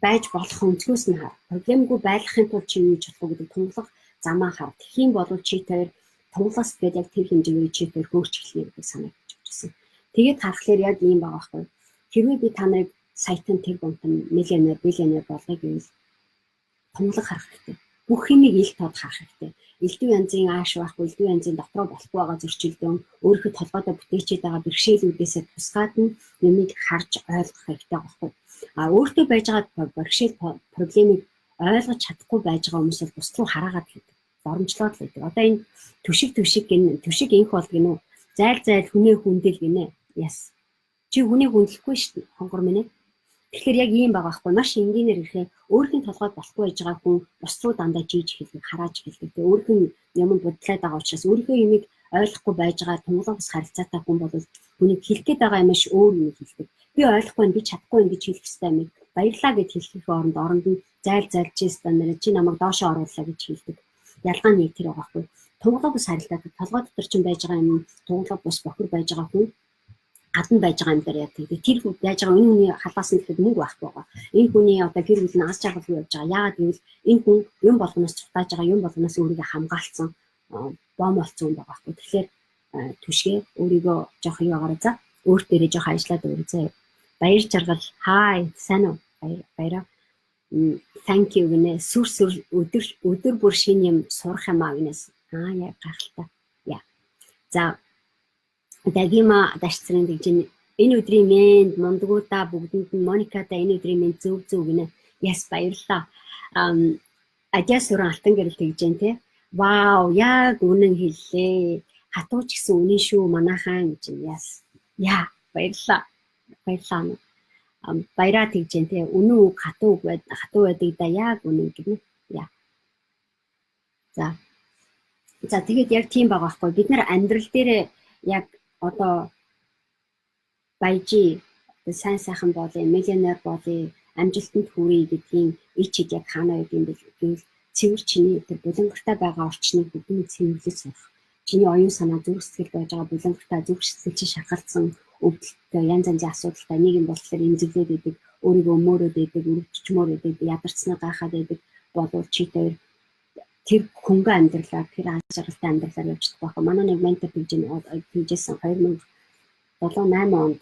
байж болох өнцгөөс нь хаа. Проблемгүй байлгахын тулд чи юу хийж болох гэдэг тунгалаг замаа хаа. Тэгхийн бол чи тэр тунгалагс гэдэг яг тэр хэмжээгээр чи тэр хөрч эхлэе гэдэг санаа гэж бодсон. Тэгээд харахаар яг ийм байгаа байхгүй. Хэрвээ би та нарыг сайтан тэр бомтон миллионер, биллионер болгоё гэвэл тунгалаг харах хэрэгтэй. Бүх юмыг ил тод хаах хэрэгтэй. Элдв янзын ааш байхгүй, элдв янзын дотроо болохгүй байгаа зөрчилдөөн, өөрийнхөө толгойдоо бүтээчээд байгаа бэрхшээлүүдээсээ тусгаад нь юмыг харж ойлгох хэрэгтэй байхгүй. Өөртөө байж байгаа бэрхшээл проблемыг ойлгож чадахгүй байж байгаа хүмүүс бол бус руу хараагаад байдаг. Боромжлоод л байдаг. Одоо энэ түшиг инх бол гинөө. Зайл хүнээ хүндэл гинэ. Яс. Чи хүнийг хүндлэхгүй шүү дээ. Хонгор минь. Тэгэхээр яг ийм байгаа байхгүй. Маш энгийнээр ирэхээр өөрхийн толгойд болохгүй байж байгаа хүн бус руу дандаа жийж хэлдэг, харааж хэлдэг. Тэгээ өөрхөн юм бодлоод байгаа учраас өөрийнхөө юмыг ойлгохгүй байж байгаа тунгалаг ус харилцаатай хүн бол хүнийг хэлэх гээд байгаа юм маш өөр юм хэлдэг. Би ойлгохгүй би чадахгүй юм гэж хэлэх хэрэгтэй юм. Баярлаа гэж хэлэх оронд нь зайлжээс данаар чи намайг доошоо оруулаа гэж хэлдэг. Ялгаа нэг тэр байгаа байхгүй. Тунгалаг ус харилцаатай толгой дотор чинь байж байгаа юм тунгалаг ус бохир байж байгаа хүн гадна байж байгаа юм дээр яг тэр хүн байж байгаа энэ хүний халаас нь гэхэд мөнгө байхгүй байгаа. Энэ хүний одоо гэр бүл нь аз жаргалгүй явж байгаа. Яагаад гэвэл энэ хүн юм болгоноос цухтааж байгаа, юм болгоноос өөрийгөө хамгаалсан бом болсон юм байгаа байхгүй. Тэгэхээр түшгээ өөрийгөө жоох юу агараа за өөртөө жоох ажиллаад өргөзөө. Баяр жаргал хай сайн уу баяраа. Thank you гинэ сүр өдөр бүр шинэ юм сурах юм аа гинэс. Яг гайхалтай. Яа. За дагима дашцрын гэж энэ өдрийн мэнд мондгуудаа бүгдэнд нь Мониката энэ өдрийн мэнд зөв гинэ. Яс баярлалаа. Ажаа сүрэн алтан гэрэл тэгж जैन те. Вау, яг үнэн хэллээ. Хатууч гэсэн үнэн шүү манайхан гэж яс. Яа, баярлалаа. Баярлалаа. Баяраа тэгж जैन те. Үнэн үг хатуу байдаг да яг үнэн гэнэ. Яа. За тэгээд яг тийм байгаа байхгүй. Бид нар амьдрал дээр яг одоо баяжи сайн сайхан болъё, миллионер болъё, амжилтанд хүрье гэдгийн ичид яг хаана байд юм бэ гэвэл цэвэр чиний тэр булангартай байгаа орчныг бүгдийг цэвэрлэж сурах. Чиний оюун санаа зүрх сэтгэл байж байгаа булангартай зүрх сэтгэл чинь шахалсан өвдөлттэй янз янзын асуудалтай нэг юм болохоор эмзэглээд байдаг, өөрийгөө өмөрөөд байдаг, өрөвчмөр байдаг, ядарцнаа гайхаад байдаг болов чи тэр хөнгөн амьдралаар тэр аз жаргалтай амьдралаар явж байгаа байхгүй. Манай нэг ментор тэгжсэн 2007-8 онд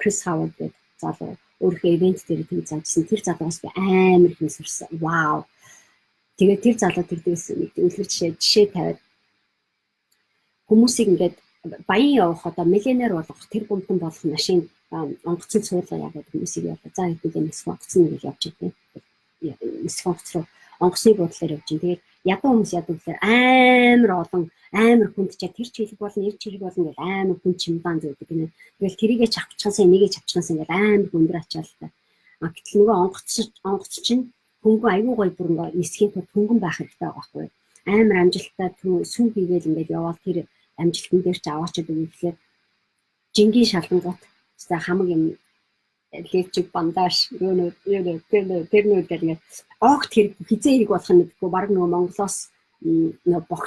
Крис Хавард гэдэг залуу өөрийнхөө ивент дээр тэгж заажсан. Тэр залуугаас би амар их сурсан. Вау. Тэгээд тэр залуу тэгдэгсэн нэг үлгэр жишээ тавиад хүмүүсийг ингээд баян явах одоо миллионер болох тэр гомтон болох машин онгоцны цуурлага яагаад хүмүүсийг яваа. За хэдүүлээ нэс онгоцны гэж явж байгаа. Нэс онгоц руу онгоцны буудлаар явж байгаа. Тэгээд ядуу хүмүүс ядуу гэхээр амар олон амар хүнд чад тэр чиглэг болно ер чиглэг болно гэж амар хүн чимдан зөөдөг гинэ. Тэгэл тэрийгээ чавчхансан нэгээ чавчхансан гэж амар хүндэр ачаалтай. Гэтэл нөгөө онгоц чинь хөнгөн аюу гой бүр ингээ нисхийн тулд хөнгөн байх хэрэгтэй байгаа байхгүй. Амар амжилттай сүм хийгээл ингээд яваад тэр амжилтан дээр ч аваачаад өгөх гэхээр жингийн шалангууд за хамаг юм левчиг бандаж тэр нүүд гэдэг огт хэрэг хизээ хэрэг болох нь гэдэггүй баг нөгөө Монголоос нөгөө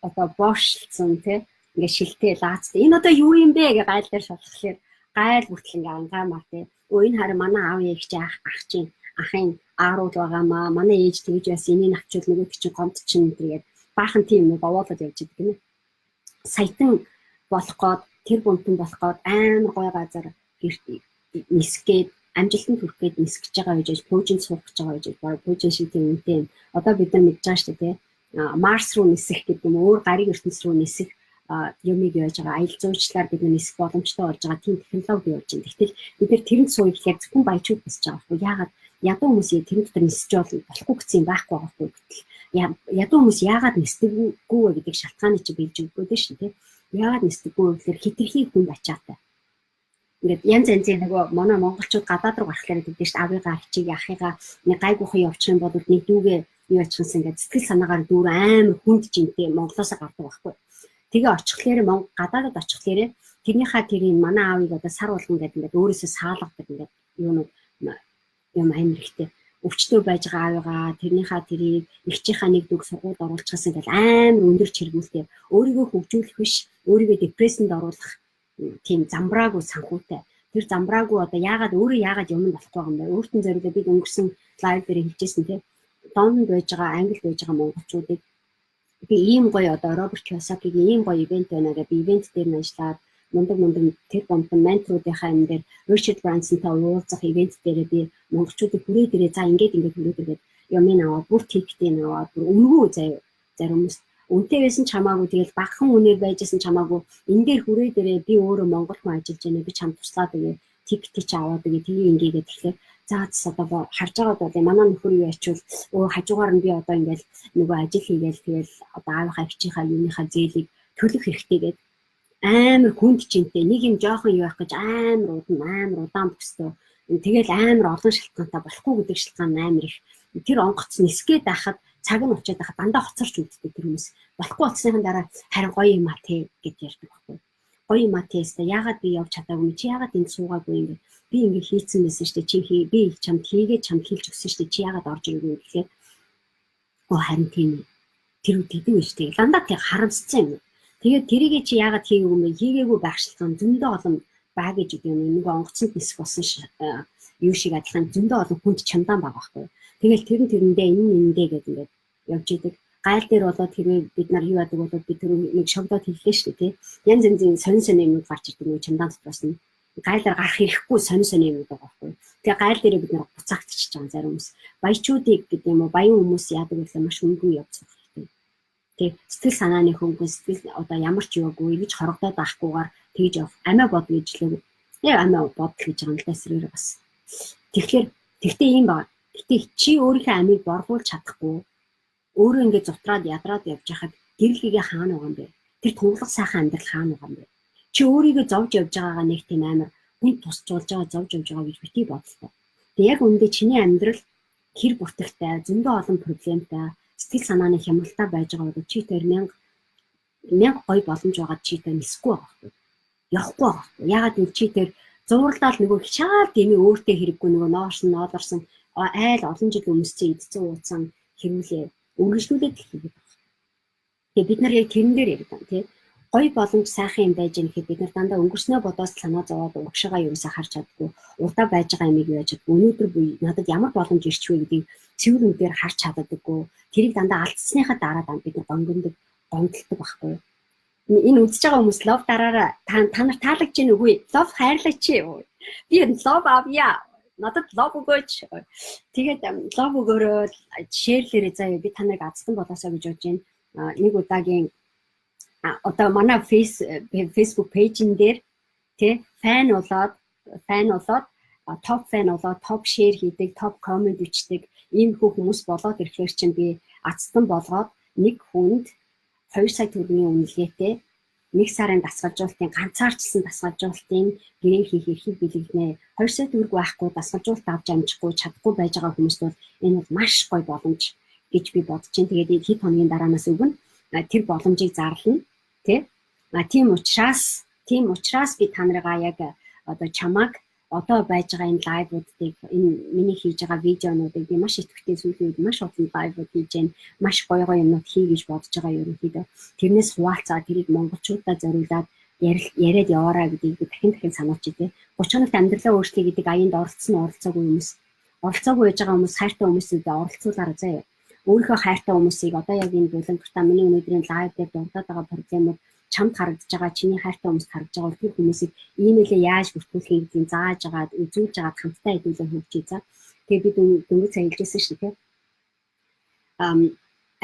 одоо боошлцсон тий ингээ шилтэй лаацтай энэ одоо юу юм бэ гэж гайл дээр шалхахлаар гайл бүртэл ингээ ангаамаа тий энэ харин манай аав ээж ах чинь ахын аарууд байгаамаа манай ээж тэгж байсан энийг авчвал нөгөө чинь гомд чинь тэгээд баахан тийм нэг овоолоод явж идэг гинэ саятан болох гээд тэр бомтон болох гээд амар гой газар нисгээд амжилтанд хүрэх гээд нисгэж байгаа гэж пүүжинд суух гэж байгаа гэж пүүжин шиг тийм үнэтэй юм. Одоо бид нар мэдж байгаа шүү дээ. Марс руу нисэх гэдэг юм өөр гариг ертөнц рүү нисэх юмыг яаж байгаа аялал жуулчлалаар бид нар нисэх боломжтой болж байгаа тийм технологи явж байна. Гэтэл бид нар тэрэнд суух яг зөвхөн баячууд босч байгаа байхгүй. Яагаад ядуу хүмүүс тэрэн дотор нисэж болохгүй гэсэн юм байхгүй байхгүй. Гэтэл ядуу хүмүүс яагаад нисдэггүй вэ гэдэг шалтгааны чи бийж өгөөд шүү дээ. Яагаад нисдэггүй вэ гэхээр хитрхи хүнд ачаатай. Ингээд янз янзын нөгөө манай монголчууд гадаад руу гарахлаар гэдэг чинь авыгаа хичиг ахыгаа нэг гайгүйхан явчих юм бол нэг дүүгээ юу ачхансан ингээд сэтгэл санаагаар дүүр амар хүнд жинтэй Монголоос гардаг байхгүй. Тэгээ очихлаар гадаадд очихлаар тэрнийхээ тэрийн манай аавыг одоо сар болгон гэдэг ингээд өөрөөсөө саалгадаг ингээд юм амар ихтэй өвчтөө байж байгаа аавыгаа тэрнийхээ тэрийг ихчийнхаа нэг дүүг сургуульд оруулчихсан ингээд амар өндөр чиргүүлтэй өөрийгөө хөгжүүлэх биш өөрийгөө депрессэнд оруулах тийм замбраагүй санхүүтэй. Тэр замбраагүй одоо өөрөө яагаад юм болохгүй юм бэ? Өөртөө зориулаад бид өнгөрсөн лайв дээр хэлжсэн тийм. Донд байж байгаа, англид байж байгаа монголчуудыг би ийм гоё одоо Роберт Кийосакигийн ийм гоё ивент байна гэдэг ивент дээр нь ажиллаад мундаг тэр бомтон менторуудынхаа юм дээр Ричард Брансонтай уулзах ивент дээр би монголчуудыг хүрээд ирээ за ингээд хүрээд ирээд юмыг аваад бүр тиктийг аваад бүр өнгөө заяа зарим хүмүүс үнэтэй байсан ч хамаагүй тэгэл багахан үнээр байжсэн ч хамаагүй энэ дээр хүрээ дээрээ би өөрөө Монгол хүн ажиллаж байна би чамд туслаад өгье тиктийг ч аваад өгье тгий ингээд тэгэхээр заац одоо харж байгаад бол манай нөхөр юу ячвал өө хажуугаар нь би одоо ингээд нөгөө ажил хийгээл тэгэл одоо аавынхаа хичийнхаа юуныхаа зээлийг төлөх хэрэгтэй гэдэг амар хүнд чинтэй нэг юм жоохон юу явах гэж амар удаан бөстөө тэгэл амар олон шалтгаантай болохгүй гэдэг шалтгаан амар их тэр онгоц нисгээд байхад цаг нь очиад байхад дандаа хоцорч үлддэг тэр хүмүүс болохгүй болсныхан дараа харин гоё юм а те гэж ярьдаг байхгүй гоё юм а теста яагаад би явж чадаагүй чи яагаад энд суугаагүй юм бэ би ингэ хийцэн байсан шүү дээ чи би чамд хийгээд чамд хэлж өгсөн шүү дээ чи яагаад орж ирээгүй юм гэхээр харин тийм тэр үгүй шүү дээ дандаа тэг харамссан юм тэгээд тэрийг чи яагаад хийгээгүй юм бэ хийгээгүй байх шалтгаан зөндөө олон баг гэж үг юм нэг онгоцонд нисэх болсон юу шиг адилхан зөндөө олон хүнд чамдаан байгаа байхгүй тэгэл тэрэндээ энэндээ гэдэг ингээд явж идэг гайл дээр болоод хэрвээ бид нар юу яадаг бол бид тэр нэг шогдоод хэллээ шүү дээ тий янз янзын сонь юмуд гарч ирдэг нэг чамдаан дотроос нь гайлаар гарах хэрэггүй сонь юмуд байгаа байхгүй тэгээ гайл дээр бид нар буцаагдчихж байгаа зарим хүмүүс баячуудыг гэдэг юм уу баян хүмүүс яадаг гэвэл маш үнгүй явцсан хэрэгтэй тий сэтгэл санааны хөнгөн сэтгэл одоо ямар ч юугүй ингэж хорогдоод байхгүйгээр тэгж явах амиа бод гэж лээ яг амиа бод гэж байгаа юм л эсрэг бас тэгэхээр тэгтээ юм байна гэтээ чи өөрийнхөө амийг боргуулж чадахгүй өөрөө ингээд зутраад ядраад явж хахад гэрэлхийгээ хаана байгаа юм бэ тэр тунгалаг сайхан амьдрал хаана байгаа юм бэ чи өөрийгөө зовж явж байгаагаа нэг тийм амар хүн тусчулж байгаа зовж явж байгаа гэж бити бодлоо тэг яг үүндээ чиний амьдрал хэр бүртгэлтэй зөндөө олон проблемтай сэтгэл санааны хямралтай байж байгаа бол чи тэр мянга гой боломж байгаа чи тэр нисэхгүй байгаа явахгүй байгаа ягаад гэвэл чи тэр зурлал нөгөө хичаал гэмээ өөртөө хэрэггүй нөгөө ноорсон ноолорсон айл олон жил өмсцэн идцэн ууцсан хэрүүлээ үргэлжлүүлээд хийгээд байна. Тэгээ бид нар яг тэрэн дээр яриад байна тий. Гой боломж сайхан юм байж гэхэд бид нар дандаа өнгөрснөө бодоос санаа зовоод угшаага юусаа харж чаддгүй урдаа байж байгаа юмыг яаж чаддгүй өнөөдөр би надад ямар боломж ирч вэ гэдгийг цэвэр үнээр харж чаддаггүй тэрийг дандаа алдсныхаа дараа бид нар гонгондог гомдолдог байхгүй. Энэ үзэж байгаа хүмүүс лов дараараа та нар таалагч гин үгүй лов хайрлагч юу би лов авъя надад лов өгөөч тэгээд лов өгөөрөө шеэрлээрээ заяа би та нарыг азтан болоосоо гэж бодож байна нэг удаагийн одоо манай Facebook пэйжин дээр тий фан болоод топ фан болоод топ шеэр хийдэг топ коммент бичдэг ийм хүмүүс болоод ирэхээр чинь би азтан болгоод нэг хүнд 2 сая төгрөгийн үнэлгээтэй 1 сарын дасгалжуулалтын ганцаарчилсан дасгалжуулалтын гэрээ хийх эрхийг бэлэгнэ 2 сая төгрөг байхгүй дасгалжуулалт авч амжихгүй чадахгүй байж байгаа хүмүүст бол энэ бол маш гоё боломж гэж би бодож байна. Тэгээд хэд хоногийн дараанаас өгнө тэр боломжийг зарлана тий. Тийм учраас би та нарыгаа яг одоо чамаг одоо байж байгаа энэ лайвуудыг энэ миний хийж байгаа видеонуудыг би маш идэвхтэй сүүлийн үед маш олон лайвууд хийж байна. Маш гоё юмнууд хий гэж бодож байгаа ерөнхийдөө. Тэрнээс хуваалцаад тэрийг монголчуудаа зориулаад яриад яваарай гэдгийг би дахин сануулж байна. 30 хоногт амьдралаа өөрчлөе гэдэг аянд оролцоогүй байж байгаа хүмүүс хайртай хүмүүсийг оролцуулаарай заяа. Өөрийнхөө хайртай хүмүүсийг одоо яг энэ бүлэнгэртаа миний өнөөдрийн лайв дээр дурдаад байгаа проблемууд чамд харагдаж байгаа чиний хайртай хүмүүст харагдаж байгаа тэр хүмүүсийг имэйлээ яаж бүртгүүлэхийг гэдгийг зааж агаад үзүүлж агаад хамтдаа хэдүүлэн хөгжиж за. Тэгээ бид дөнгөж сая хэлжсэн шүү дээ.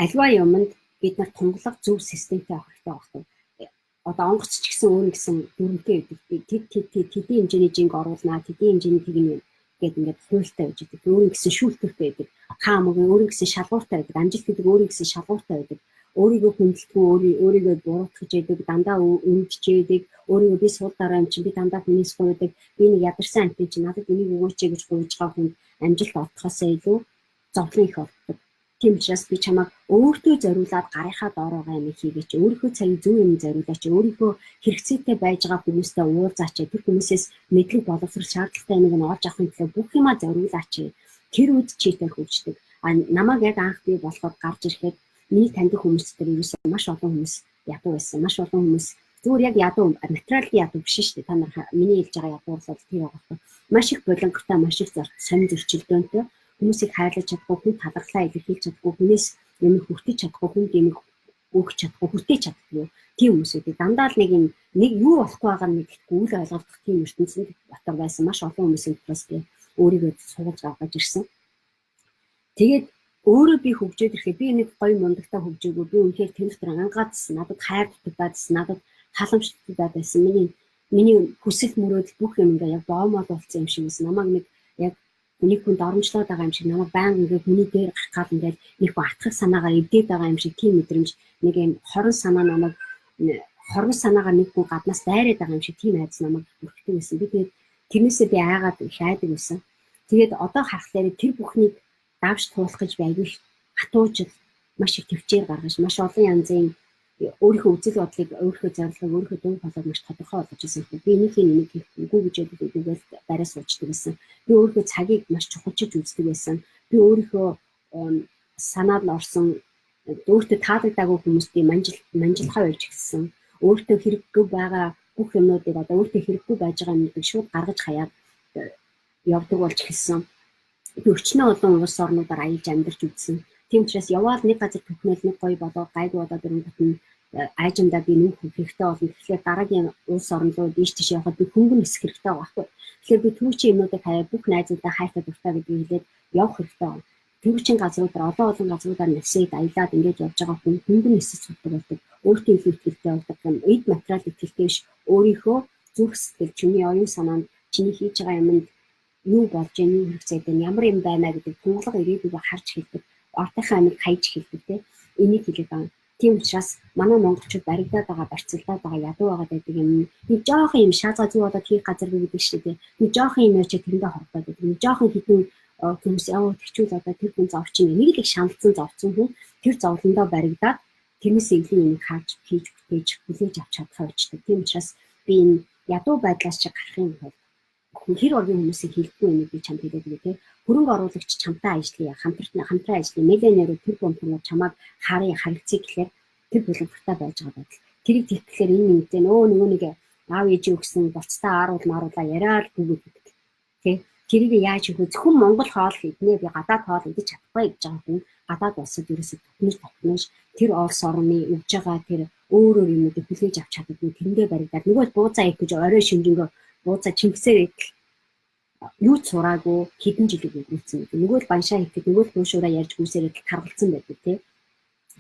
Альва юмд бид нар тунгалаг зөв системтэй авах хэрэгтэй байна. Одоо онгоц ч гэсэн өөр гэсэн дүрмтэй байдаг. Тэдний хэмжээний жинг оруулнаа, тэдний хэмжээний тэгнэ гэдэг ингээд хуультай байж байгаа. Өөр гэсэн шүүлтүүртэй байдаг. Хаа мөгөө өөр гэсэн шалгууртай байдаг. Амжилт гэдэг өөр гэсэн шалгууртай байдаг. Өөрийгөө хүндэлтгүй өөрийгөө буруутгаж яадаг дандаа өмдчээдэг өөрийгөө би суул дараа юм чинь би дандаа хүнээс гуйдаг би нэг ядарсан амтэн чинь надад энийг өгөөч гэж гуйж байгаа хүн амжилт олохоосоо илүү зовлон их болдог. Тийм учраас би чамайг өөртөө зориулаад гарынхаа доороогоо юм хийгээч өөрийнхөө цагийг зөв юм зориулаач өөрийнхөө хэрэгцээтэй байж байгаа хүмүүстэй уулзаач тэр хүмүүсээс мэдлэг боловсрол шаардлагатай юмыг нь олж авахын тулд бүх юмаа зориулаач тэр үед чийтер хөгждөг. Намайг яг анх би болоход гарч ирэхэд миний таньдаг хүмүүстэй ерөөсөө маш олон хүмүүс ядуу байсан. Маш олон хүмүүс зүгээр яг ядуу материалын ядуу биш шүү дээ. Та нар миний хэлж байгаа ядуу бол тийм байгаа. Маш их болонгортой, маш их сонин зөрчилдөөнтэй хүмүүсийг хайрлаж чадахгүй, хүн талархлаа илэрхийлж чадахгүй, хүнээс юм хүртэж чадахгүй, хүн гэмиг өгч чадахгүй, хүртэж чадахгүй. Тийм хүмүүсүүдийг дандаа л нэг юу болохгүй байгаа нэг үйл ойлголтох тийм ертөнцийн дотор байсан маш олон хүмүүсийн дотроос би өөрийгөө суулж гаргаж ирсэн. Тэгээд өөрөө би хөгжөөд ирэхэд би нэг гоё мундагтай хөгжөөгөө би үнэхээр тэр дотор ангаадсан, надад хайр дутагдсан, надад халамжлагдаад байсан. Миний хүсэл мөрөөдөл бүх юм ингээ яг боомол болсон юм шиг байсан. Намайг нэг яг нэг хүнд оромжлоод байгаа юм шиг, намайг байнга ингээ хүний дээр гарах гал ингээ нэг атгах санаагаар эвдээд байгаа юм шиг тийм мэдрэмж, нэг юм хорон санаагаар нэг хүн гаднаас дайраад байгаа юм шиг тийм айдас намайг бүрхдэг байсан. Би тэгээд тэрнээсээ би айгаад их айдаг байсан. Тэгээд одоо харахаар тэр бүхнийг давж туулах гэж байгаад хатуужил маш их төвчээр гаргаж маш олон янзын өөрийнхөө үзэл бодлыг, өөрийнхөө зорилгыг, өөрийнхөө дуу хоолойг маш тодорхой болгож ирсэн. Би энийг хийхгүй гэж үгээр барай суучдаг байсан. Би өөрийнхөө цагийг маш чухалчилж үздэг байсан. Би өөрийнхөө санаад орсон өөртөө таалагдаагүй хүмүүстэй манжилхаа байж гисэн. Өөртөө хэрэггүй байгаа бүх юмнуудыг одоо өөртөө хэрэггүй байж байгаа юмнуудыг шууд гаргаж хаяад явдаг болж эхэлсэн. Би өчнөө олон улс орнуудаар аялж амьдарч үзсэн. Тийм учраас яваад нэг газар төгнөл нэг гоё болоод гайгүй болоод ирэнгүүт нь айжандаа би нүүх хэрэгтэй болно. Тэгэхээр дараагийн улс орн руу дийш тийш явахад би хөнгөн нисэх хэрэгтэй байгаа байхгүй. Тэгэхээр би түүчийн юмнуудыг хаяа бүх найзуудаа хайфаа дуртай гэдгийг хэлээд явах хэрэгтэй байна. Түүчийн газруудаар олон газруудаар нисээд аялаад ингэж явж байгаа хүн хөнгөн нисэж суддаг болдог. Өөртөө их ихтэй болдог юм. Эд материал ихтэй биш. Өөрийнхөө зүрх сэтгэл, чиний оюун санаанд чиний хийж байгаа юмд юу болж байна, юу хэрэгцээд байна, ямар юм байна гэдэг тунгалаг ирээдүйг харж хэлдэг. Ортынхаа амиг хайж хэлдэг те. Энийг хэлээд байна. Тийм учраас манай монголчууд баригдаад байгаа, барьцалдаад байгаа, ядуу байгаа гэдэг юм. Нэг жоохон юм шаазга зүй болоод хийх газар гэдэг шүү дээ. Нэг жоохон юм яач тэрэндээ хордоод байдаг. Нэг жоохон хитэн хүмүүс тэгчүүл одоо тэр хүн зовч юм. Нэг л их шаналцсан зовцсон хүн тэр зовлондоо баригдаад тэрнээс илүү юм харж хийж бүтээж хүлээж авч чадхаа болчтой. Тийм учраас би энэ ядуу байдлаас чи гарахын тулд хэр оргийн хүмүүсийг хэлдэггүй юм би чамд хэлээд байгаа тийм. Хөрөнгө оруулагч чамтай ажиллая, хамтран ажиллая, миллионерүүд тэр компаниуд чамайг харилцъя гэхээр тэр бүлэгтэй байж байгаа байдал. Тэрийг тэгтгэхээр энэ нэгдэн нөгөө нэг аав ээжийн өгсөн буцтаа ааруулаа яриад бүгд гэдэг. Тэ тэрийг яаж хийх вэ? Зөвхөн Монгол хоол хийднэ, би гадаад хоол идэж чадахгүй гэж байгаа хүн гадаад улсад ерөөсөд татнаж тэр орс орны өгж байгаа тэр өөр юмнуудыг хүлээж авч чаддаггүй тэрэндээ баригдаад нөгөө бууцаа их гэж орой шинжэнгөө бууцаа чингсээр идэл юу ч сураагүй хэдэн жилиг өнгөрүүлсэн. Нөгөө л баншаа хийхэд нөгөө л хуушураа ярьж гүйсээрээ таргалцсан байдаг тийм.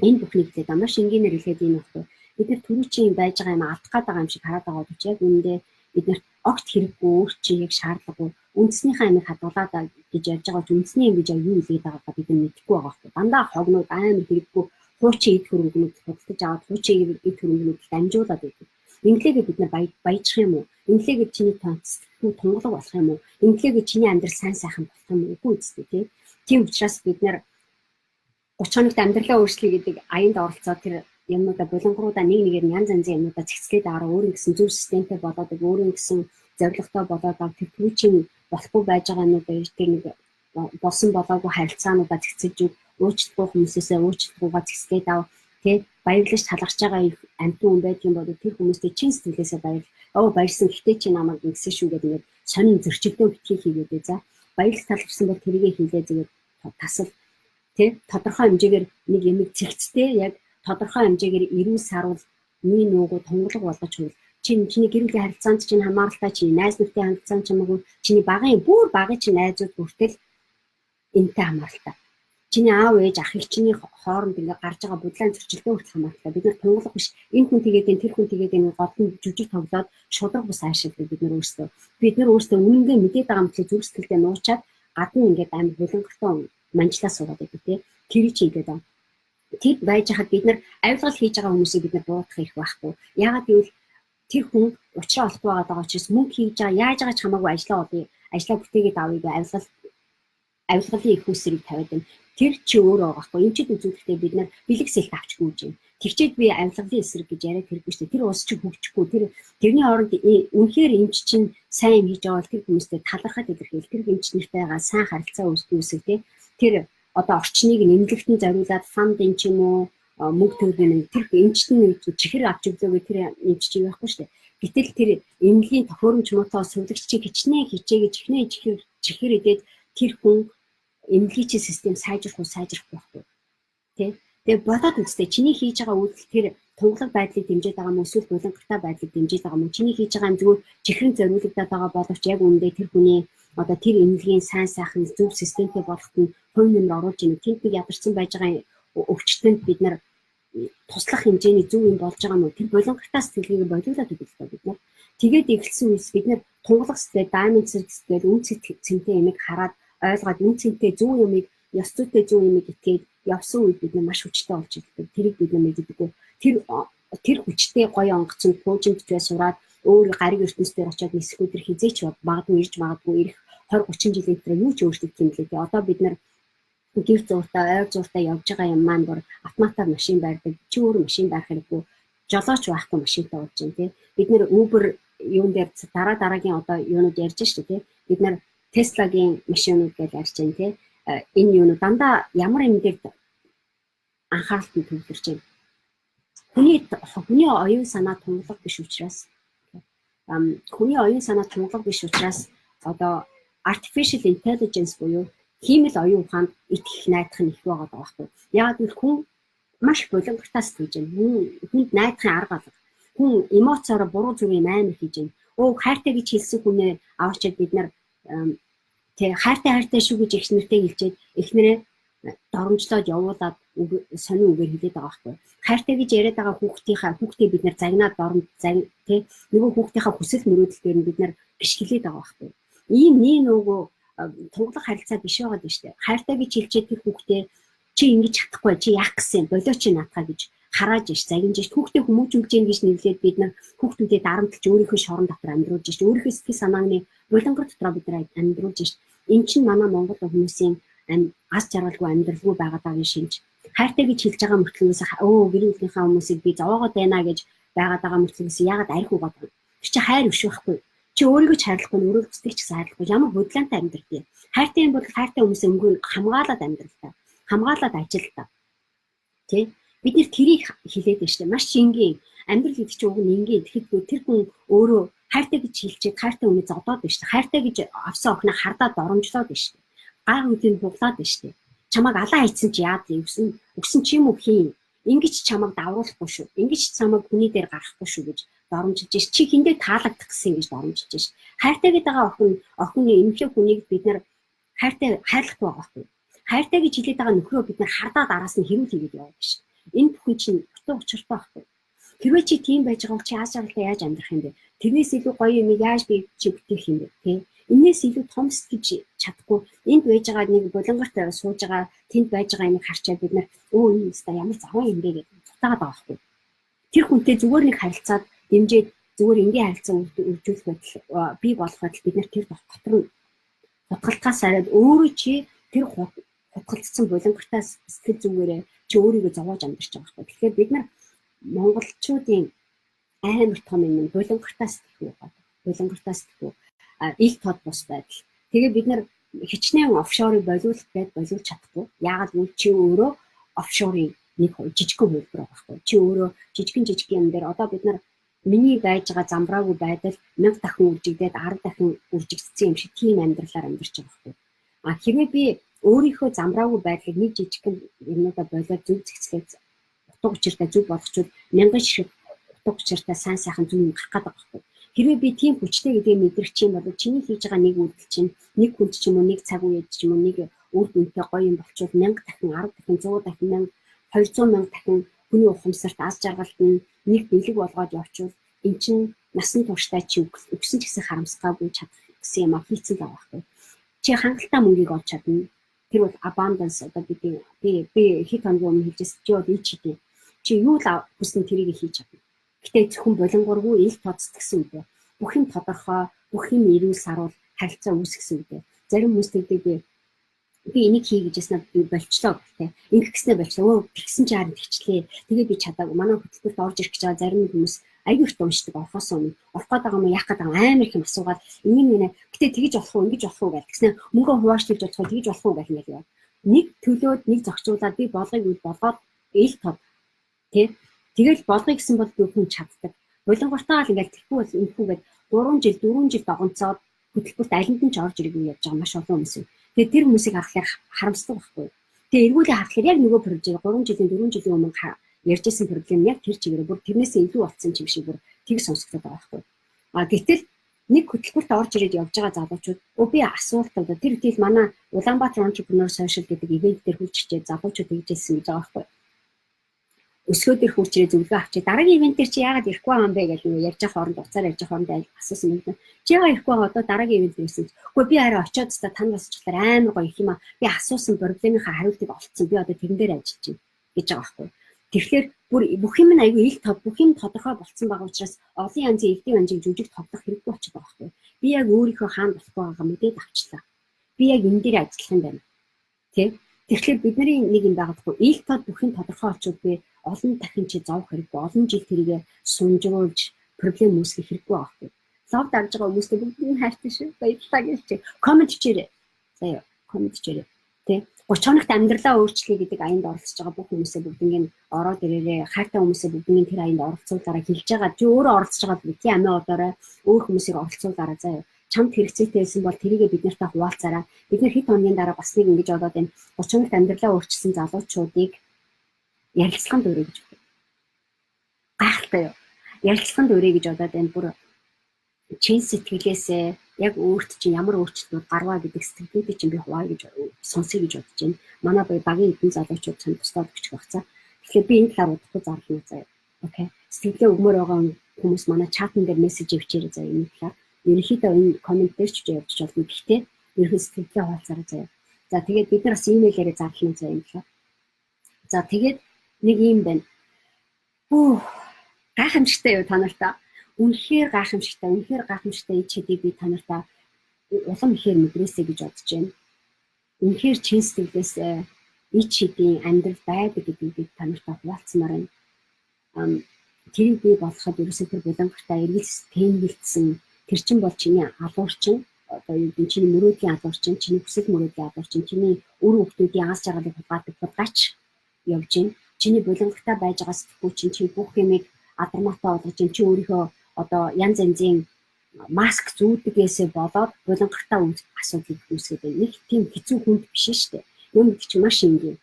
Энэ бүхнийг тэгээд амар шингийнээр хэлээд ийм баггүй. Бид нар түрүүчийн байж байгаа юм алдах гээд байгаа юм шиг хараад байгаа гэж яг үүндээ бид нарт огт хэрэггүй өөрчийг яг шаардлагагүй үндэснийхээ амиг хадгалаад гэж ярьж байгаа ч үндэсний юм гэж юу хэлээд байгаагаа бид нар мэдэхгүй байгаа байхгүй. Дандаа хогнууд амар хэрэггүй хуучин эд хөрөнгөнүүд худалдаж аваад хуучин эд хөрөнгөнүүд дамжуулаад байдаг. Инглигээ бид нар баяжих юм уу? Инглигээ чиний тонцгүй тунгалаг болох юм уу? Инглигээ чиний амьдрал сайхан болох юм уу? Үгүй үстэй тийм. Тийм учраас бид нар 30 хоногт амьдралаа өөрчлөе гэдэг аянд оролцоод тэр юмнуудаа булангуудаа нэг янз янзын юмнуудаа цэгцлээд арга өөрийн гэсэн зөв системтэй болоод өөрийн гэсэн зорилготой болоод тэр түүчийн болохгүй байж байгаа юмнуудаа тэр нэг болсон болоогүй харилцаануудаа цэгцэлж уучлахгүй хүмүүсээсээ уучлахгүйгаа цэгцлээд ав тий баярлаж талархж байгаа амтэн хүн байдаг юм бол тэр хүмүүстэй чин сэтгэлээсээ баярлсан гэхдээ чи намайг ингэсэн шүү гэдэг ингээд сонин зөрчилдөө битгий хийгээд за баярлах талархсан бол тэрийгэ хийлээ тэгээд тасал тий тодорхой хэмжээгээр нэг юм цэгцтэй яг тодорхой хэмжээгээр 90 сарвал миний нүүгөө тунгалаг болгож хувь чиний гэр бүлийн харилцаанд чинь хамааралтай чиний найз нөхдөд харилцаанд ч хамаагүй чиний бүр багын чинь найзууд хүртэл энэтэй хамааралтай. Чиний аав ээж ах эгчний хооронд ингээ гарч байгаа будлаан зөрчилдөө хүртэл хамааралтай. Бид нар тунгалаг биш энэ хүн тэгээд энэ тэр хүн тэгээд энэ голдон жүжиг тоглоод шудраг бус аашилдаг бид нар өөрсдөө үнэнгээ мэдээд байгаа мэт зүрх сэтгэлдээ нуучаад гадна ингээд амар булангартай манжлаа суугаад байдаг тий. Тэр чи игээд байна. Тэр байж хаад бид нар авилгал хийж байгаа хүмүүсийг бид нар буудах их байхгүй. Яагаад гэвэл тэр хүн уучраа олохгүй байгаа учраас мөнгө хийж байгаа яаж байгаа ч хамаагүй ажлаа бүтээгээд авъя гэ авилгалын их үсрийг тавиад байна. Тэр чи өөрөө байхгүй. Энд чинь үзүүлэхдээ бид нар бэлэг сэлт авчихгүй юм чинь. Тэгчээд би авилгалын эсрэг гэж яриад хэрэггүй шүү дээ. Тэр ус чи хөгжихгүй. Тэрний оронд үнэхээр эмч чинь сайн хийж байгаа бол тэр хүмүүстэй талархаад илэрхийл. Тэр эмч нартай байгаа сайн харилцаа үүсгэх тий. Тэр одоо орчныг нэмлэгтэн зориулаад фандын ч юм уу мөнгө төгрөгийн тэр эмчтэн чихэр авч өглөөгөө тэр эмч чи байхгүй шүү дээ. Гэтэл тэр эмнэлгийн тохиромж муутай сувлагч чи хичээгээд чихэр идээд тэр хүн эмнэлгийн систем сайжрахгүй байхгүй. Тэ? Тэгээ бодоод үзтээ чиний хийж байгаа үйлдэл тэр тунгалаг байдлыг дэмжиж байгаа юм эсвэл булангартай байдлыг дэмжиж байгаа юм. Чиний хийж байгаа юм зүгээр чихрэн зориулагдаад байгаа боловч яг үүндээ тэр хүний одоо тэр эмнэлгийн сайн сайхан зөв системтэй болоход нь хувь нэмэр оруулж ийн. Тэнд нэг ядарсан байж байгаа өвчтөнд бид нар туслах хэмжээний зөв юм болж байгаа мó тэр болонготаа сэтгэлийг болиулаад өгөх хэрэгтэй бид нар. Тэгээд эхэлсэн үс бид нар тунгалах сэтгэл, даймонд сэтгэл, үн цэнтэй юмыг хараад ойлгоод үн цэнтэй зөв юмыг, ёс зүйтэй зөв юмыг итгээд явсан үед бид нар маш хүчтэй болж ирдэг. Тэрийг бид нар мэддэггүй. Тэр хүчтэй гоё онгоцон коучинг гэж сураад өөр гариг ертөнцийн дээр очиод нисэх өдөр хизээч магадгүй ирж магадгүй ирэх 20 30 жилийн дараа юу ч өөрчлөгдөх юм лээ. Одоо бид нар гэр зуртаа, ойр зуртаа явж байгаа юм маань бүр автоматар машин барьдаг. Чи өөр машин барих хэрэггүй. Жолооч байхгүй машинтай болж байна тий. Бид нэр Uber юун дээр дараагийн одоо юунууд ярьж шүү тий. Бид нар Tesla-гийн машинууд гэж ярьж байна тий. Энэ юунууд дандаа ямар юм дээр анхааралтай төвлөрч байна. Хүний оюун санаа тунгалаг биш учраас хүний оюун санаа тунгалаг биш учраас одоо artificial intelligence буюу хиймэл оюун ухаанд итгэх найдах нь их байгаа байхгүй. Яг л хүн маш болонготаа сэтгэж байна. Хүнд найдахын арга алга. Хүн эмоцоор буруу зүрийн амар хийж байна. Хайртай гэж хэлсэн хүнээ авчиад бид нар хайртай шүү гэж их нэртэй хэлчихэд эхнэрээ доромжлоод явуулаад сонин үгээр хэлээд байгаа байхгүй. Хайртай гэж яриад байгаа хүүхдээ бид нар загнаад тий нөгөө хүүхдийнхаа хүсэл мөрөөдөл дээр нь бид нар гიშгэлээд байгаа байхгүй. Ийм нөгөө тунгалаг харилцаа биш байгаа дээ штэ. Хайртай гэж хэлчихэд тэр хүүхдээ чи ингэж чадахгүй чи яах гэсэн болоо чи наатаа гэж харааж ш загинж ш хүүхдээ хүмүүжүүлж гин гэж нэрлээд бид нар хүүхдүүдэд дарамтлж өөрийнхөө шорон дотор амьдруулж ш өөрийнхөө сэтгэл санааны болонгор дотор бид нар амьдруулж ш. Энд чинь манай Монгол хүмүүсийн аз жаргалгүй амьдралгүй байгаа даа шинж. Хайртай гэж хэлж байгаа мөртлөөс гэр бүлийнхаа хүмүүсийг би зовоогоод байна гэж байгаа даа мөртлөөс яагаад арх угаад байна. Тэр чи хайр биш байхгүй. Чи өөрийгөө ч хайрлахгүй, өөрөөр бүсдэг ч хайрлахгүй. Ямар бодлонтой амьдрдээ. Хайртай юм бол хайртай хүмүүсээ өнгөө хамгаалаад амьдралтай. Хамгаалаад ажилтаа. Тэ? Бид нэр тэрийг хэлээд байна шүү дээ. Маш энгийн. Амьдрал гэдэг чинь уг нь энгийн. Тэгэхэд тэр хүн өөрөө хайртай гэж хэлчихэд хайртай хүнээ зодоод байна шүү дээ. Хайртай гэж авсан охиноо хардаад доромжлоод байна шүү дээ. Гар үдийн буглаад байна шүү дээ. Чамайг алаа хийсэн чи яад өгсөн чи юм уу хийн. Ингэж чамайг давруулахгүй шүү. Ингэж чамайг хүний дээр гарахгүй шүү гэж доромжилж ш. Чи хиндээ таалагдах гэсэн ингэж доромжилж ш. Хайртай гэдэг охины эмхээ хүнийг бид нар хайрлах байгаа байхгүй. Хайртай гэж хэлээд байгаа нөхрөө бид нар хардаад араас нь хэрүүл хийгээд яваад ш. Энэ бүхэн чинь утга учиртай байхгүй. Хэрвээ чи тийм байж байгаа бол чи яаж жаргалтай яаж амьдрах юм бэ? Тэрнээс илүү гоё юм яаж би чи бүтээх юм бэ? Тэ? Энээс илүү том сэтгэж чадахгүй. Энд байж байгаа нэг болонгорт сууж байгаа тэнд байж байгаа юмыг харчаад бид нар энэ өстой ямар заван юм бэ гэж дутаад байгаа байхгүй. Тэр хүнтэй зүгээр нэг харилцаад дэмжиж зүгээр энгийн харилцаа үржүүлэх байдал бий болох байдал бид нар тэр дотор нь хутгалтаас араад өөрөө чи тэр хутгалтсан болонгортаа сэтгэл зүгээрээ чи өөрийгөө зовоож амьдарч байгаа байхгүй. Тэгэхээр бид нар монголчуудын амар том юм болонгортаа сэтгэх үү. Болонгортаа сэтгэх үү. Ил тод бус байдал. Тэгээ бид нар хичнээн офшорыг болиулах гээд болиулж чадахгүй. Яагаад гэвэл чи өөрөө офшорын нэг жижигхэн хөлбөр байгаа байхгүй. Чи өөрөө жижигхэн юм дээр одоо бид нар миний байж байгаа замбраагүй байдал 1000 дахин үржигдээд 10 дахин үржигдсэн юм шиг тийм амьдралаар амьдарч байгаа байхгүй. Хэрвээ би өөрийнхөө замбраагүй байдлыг нэг жижигхэн юмудаа болоод зөв зэгцлээд утга учиртай зөв болгочвол 1000 шиг утга учиртай сайн сайхан зөв юм гарах гэдэг байхгүй. Хэрвээ би тийм хүчтэй гэдгийг мэдрэх чинь бол чиний хийж байгаа нэг үйлдэл чинь нэг хүнд ч юм уу нэг цаг үед ч юм уу нэг үр дүнтэй гоё юм болчихвол 1000 дахин 10 дахин 100 дахин 200 мянга дахин хүний ухамсарт аз жаргалт нь нэг бэлэг болгоод явуучвал эн чинь насан туршдаа чи өгсөн ч гэсэн харамсгаагүй чадах гэсэн юм хийцэн байгаа байхгүй. Чи хангалттай мөнгийг олж чадна. Тэр бол abundance одоо би хит хоногийн өмнө хэлжсэн чи бол ичтэй. Чи юу л хүснэ тэрийг хийж чадна. Гэтэ зөвхөн болонгоргүй ил тоцтгсэн үедээ бүх юм тодорхой, бүх юм эрүүл саруул харилцаа үүсгэсэн үедээ зарим хүмүүс тэгдэг би энийг хий гэжсэн би болчлоо гэх ингэ гэснээр болчлоо. Тэгсэн чи харин тэгчлээ. Тэгээ би чадаагүй. Манай хөтөлбөрт орж ирэх гэж байгаа зарим хүмүүс аягүй их уншдаг орхоос өмнө. Орох гээд байгаа юм яах гээд байгаа амар их юм асуугаад ингэ гэтээ тэгэж болох уу, ингэж болох уу гэх тэгснээр мөнгө хуваачилж болох уу, тэгэж болох уу гэх юм яа. Нэг төлөөд нэг зохицуулаад би болгоёг үл болгоод ил тод тий. Тэгэл болгоё гэсэн бол би хүн чаддаг. Болонгортоо л ингээл тэрхүү бол энэхүүгээд 4 жил догонцоод хөтөлбөрт алинд нь ч орж ирэх юм явж байгаа маш олон хүмүүс. Тэгээ тэр хүмүүсийг харахаар харамсдаг байхгүй. Тэгээ эргүүлээ харахаар яг нөгөө project 3 жилийн өмнө ярьжсэн проблем яг тэр чигээр бүр тэрнээсээ илүү болсон юм шиг бүр тийг сонсогдоод байгаа байхгүй. Гэтэл нэг хөтөлбөрт орж ирээд явж байгаа залуучууд би асуултууд тэр хэл манай Улаанбаатар Entrepreneur Social гэдэг ивент дээр хүчтэй залуучууд хийжсэн гэж байгаа байхгүй. Өсгөө дээр хүчрээ зөвлөгөө авчи дараагийн ивент дээр чи яагаад ирэхгүй байгаа юм бэ гэж ярьж байгаа хооронд уцаар ярьж байгаа хооронд асуусан юм. Чи яагаад ирэхгүй байгаа одоо дараагийн ивент дээрсэн. Үгүй би арай очиод та тань басчлаар амар гоё их юм аа. Би асуусан проблемынхаа хариултыг олцсон. Би одоо тэрэн дээр ажиллаж байна гэж байгаа байхгүй. Тэгэхээр бүр бүх юм нь айгүй их бүх юм тодорхой болцсон байгаа учраас олон янзын эдийн анжиг жүжиг тоглох хэрэггүй болчиход байгаа байхгүй. Би яг өөрийнхөө хаана болохгүй байгаа мэдээд авчлаа. Би яг энэ дээр ажиллах юм байна. Тэ? Тэгэхээр бидний нэг юм байгаа байхгүй. Ил тод бүх юм тодорхой болчихвол би олон дахин чи зовх хэрэггүй. Олон жил тэрийг сунжруулж проблем үүсгэх хэрэггүй байхгүй. Лав дарж байгаа хүмүүстэй бүгд хайртай шүү. Баярлалаа гэж чи комент хийрээ. Заяа, комент хийрээ. Тэ? 30 хоногт амьдралаа өөрчлөе гэдэг аянд оролцож байгаа бүх хүмүүсээ бүгднийг ороод ирээрээ хайртай хүмүүсээ бүгднийг тэр аянд оролцуулаараа хэлж байгаа. Чи өөрөө оролцож байгаа бити амиа одоорой өөр хүмүүсийг оролцуулаараа заяа. Чамд хэрэгцээтэй байсан бол тэрийгээ бид нартай хуваалцаараа. Бид нар хэд хоногийн дараа бас нэг ингэж одоод энэ 30 хоногт амьдралаа өөрчилсөн залуучуудыг ярилцлаганд өрөө гэж байна. Гайхалтай юу? Ярилцлаганд өрөө гэж одоод энэ бүр чин сэтгэлээсээ яг өөрт чинь ямар өөрчлөлтүүд гарваа гэдэг сэтгэлдээ чинь би хуваа гэж сонсъё гэж бодож байна. Манай багийн эдэн залуучууд чанд тусдаад өгч багцаа. Тэгэхээр би энэ талаар удахгүй зарлана заяа. Окей. Сэтгэлээ өгмөр байгаа хүмүүс манай чатн дээр мессеж ивчээрэй заяа энэ талаар. Ерөнхийдөө энэ комент дээр ч явж болно. Гэхдээ ерөнхий сэтгэлээ хуваалцаарай заяа. За тэгээд бид нар бас имэйлээрээ зарлана заяа энэ талаар. За тэгээд нэг юм байна. Гайхамшигтай юу та нартай? Үнэхээр гайхамшигтай ичэдийг би та нартай улам ихээр мэдрээсэй гэж бодож байна. Үнэхээр чин сэтгэлээс ичэдийн амьдрал байдаг гэдгийг би та нартай хуваалцмаар байна. Тэрийг би болоход ерөөсөө тэр булангартай эргэлс тэмгэлцсэн тэр чин бол чиний алуурчин одоо юу гэдэг чиний мөрөөдлийн алуурчин, чиний хүсэл мөрөөдлийн алуурчин, чиний үр хүүхдүүдийн аз жаргалыг хулгайдаг хулгайч явж байна. Чиний булангартай байж байгаа сэтгүү чи бүх юмыг адармаатай болгож чи өөрийнхөө одоо янз янзын маск зүүддгээсээ болоод булангартай асуудлыг үүсгэж байна. Нэг тийм хэцүү хүнд биш шүү дээ. Юм гэж маш энгийн.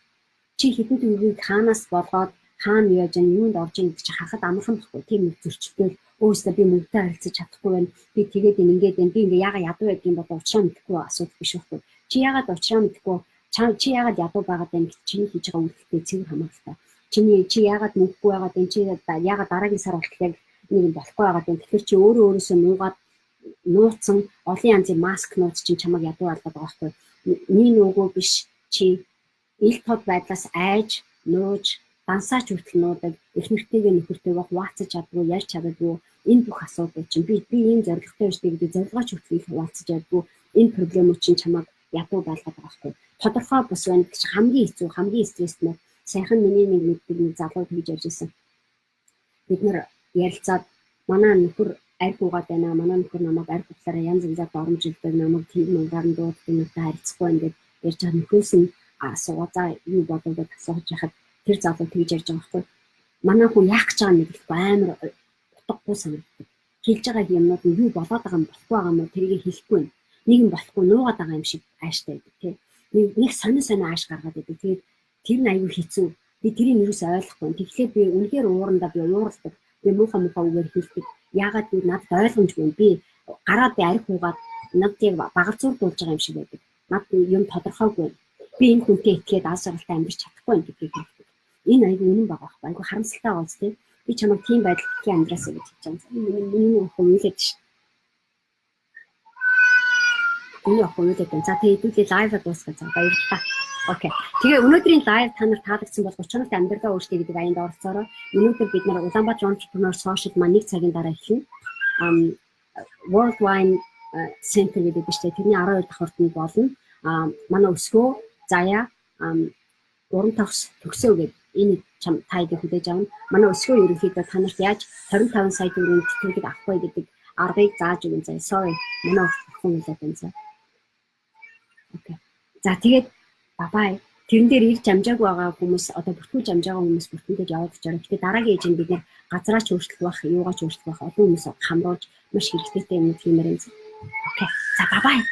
Чи хэдэн төгрөгийг хаанаас болгоод хаана яаж юунд орж ийн гэж харахад амархан байхгүй. Тийм нэг зөрчилдөөл өөсөө би мөнгөтэй харилцаж чадахгүй байна. Би тэгээд ингээд би ингээ яага ядуу байдгийн бол уучраа мэдхгүй асуудал биш байхгүй. Чи яагаад уучраа мэдхгүй чи яагаад ядуу байгаад байна гэж чиний хийж байгаа үйлдэлтэй цэвэр хамааралтай. Чи яагаад мөнгөгүй байгаад байна? Чи яагаад дараагийн сар болтлоо нэг юм болохгүй байгаад байна. Тэгэхээр чи өөрөөсөө нуугаад нууцсан олон янзын маск нууц чинь чамайг ядуу алгаад байгаа байхгүй. Нэг нүгөө биш чи ил тод байдлаас айж нууж дансаач хүртэл нуудаг их нэртэйгээ нөхөртэйгээ хуваалцаж чаддгүй ярьж чаддгүй энэ бүх асуудал чинь би ийм зорилготой байж гэдэг зорилгооч хүртэл хуваалцаж чаддгүй энэ проблемууд чинь чамайг ядуу байлгаад байгаа байхгүй. Тодорхой бус байна гэж хамгийн хэцүү хамгийн стресстэй сайхан миний нэг нэг залуу хийж ярьж байсан. Бид нар ярилцаад манай нөхөр арх угаад байна. Манай нөхөр намайг арх углаараа янз янзаар доромжилдаг намайг тийм мөнгөөр дууддаг надад харилцахгүй ингээд ярьж байгаа нөхөөс нь асуугаа юу бодоод асууж яхад тэр залуу тэгж ярьж байгаа байхгүй. Манай хүн яах гэж байгааг мэдэхгүй амар утгагүй санагдав. Хэлж байгаа юмнууд нь юу болоод байгаа юм болохгүй байгаа юм тэрийг хэлэхгүй юм. Нэг юм болохгүй нуугаад байгаа юм шиг ааштай байдаг тий. Нэг сонин ааш гаргаад байдаг. Тэгээд тэр нь аюу хэцүү. Би тэрийг юусоо ойлгохгүй. Тэгэхээр би үнэхээр уурандаа би ууралдаг. Би муухай үгээр хэлдэг. Яагаад би надад ойлгомжгүй би гараад би арх угаад надыг багалзуулж байгаа юм шиг байдаг. Над юм тодорхойгүй. Би энэ хүнтэй итгээд аз жаргалтай амьдарч чадахгүй юм гэдгийг хэлдэг. Энэ аюу үнэн байгаа байхгүй. Аюу харамсалтай байгаа үстэй. Би чамайг тийм байдалд их амьдраасаа гэж хэлж байгаа юм. Миний хөвөлөд ш. Энэ хөвөлөд энэ. За тэгээд хэдүүлээ лайв дуусгаж байгаа. Баярлалаа. Окей. Тэгээ өнөөдрийн лайв та нарт таалагдсан бол 30 минут амьдралаа өөрчлөе гэдэг аянд оролцоороо. Өнөөдөр бид нар Улаанбаатар Entrepreneur Social маань 1 цагийн дараа эхэлнэ. World Wine Center гэдэг биш тэ тэрний 12 дахь хүртэнд болно. Манай өсгөө заяа уран төгсөө гэдэг энэ тайдыг хүлээж авна. Манай өсгөө ерөнхийдөө та нарт яаж 25 сая төгрөгийн тэтгэлэг авах вэ гэдэг аргыг зааж өгөн заяа. Sorry. Манай охин хэлээд байна заа. Окей. За тэгээд бабай. Тэрэн дээр ирж амжааг байгаа хүмүүс одоо бүртгүүлж амжаага хүмүүс бүртгүүлээд яваад очаарай. Гэхдээ дараагийн ээжинд бид нэр газраач өөрчлөх байх, юугаач өөрчлөх байх олон хүмүүс хамруулж маш хэрэгтэй юм хиймээр юм. Окей. За бабай.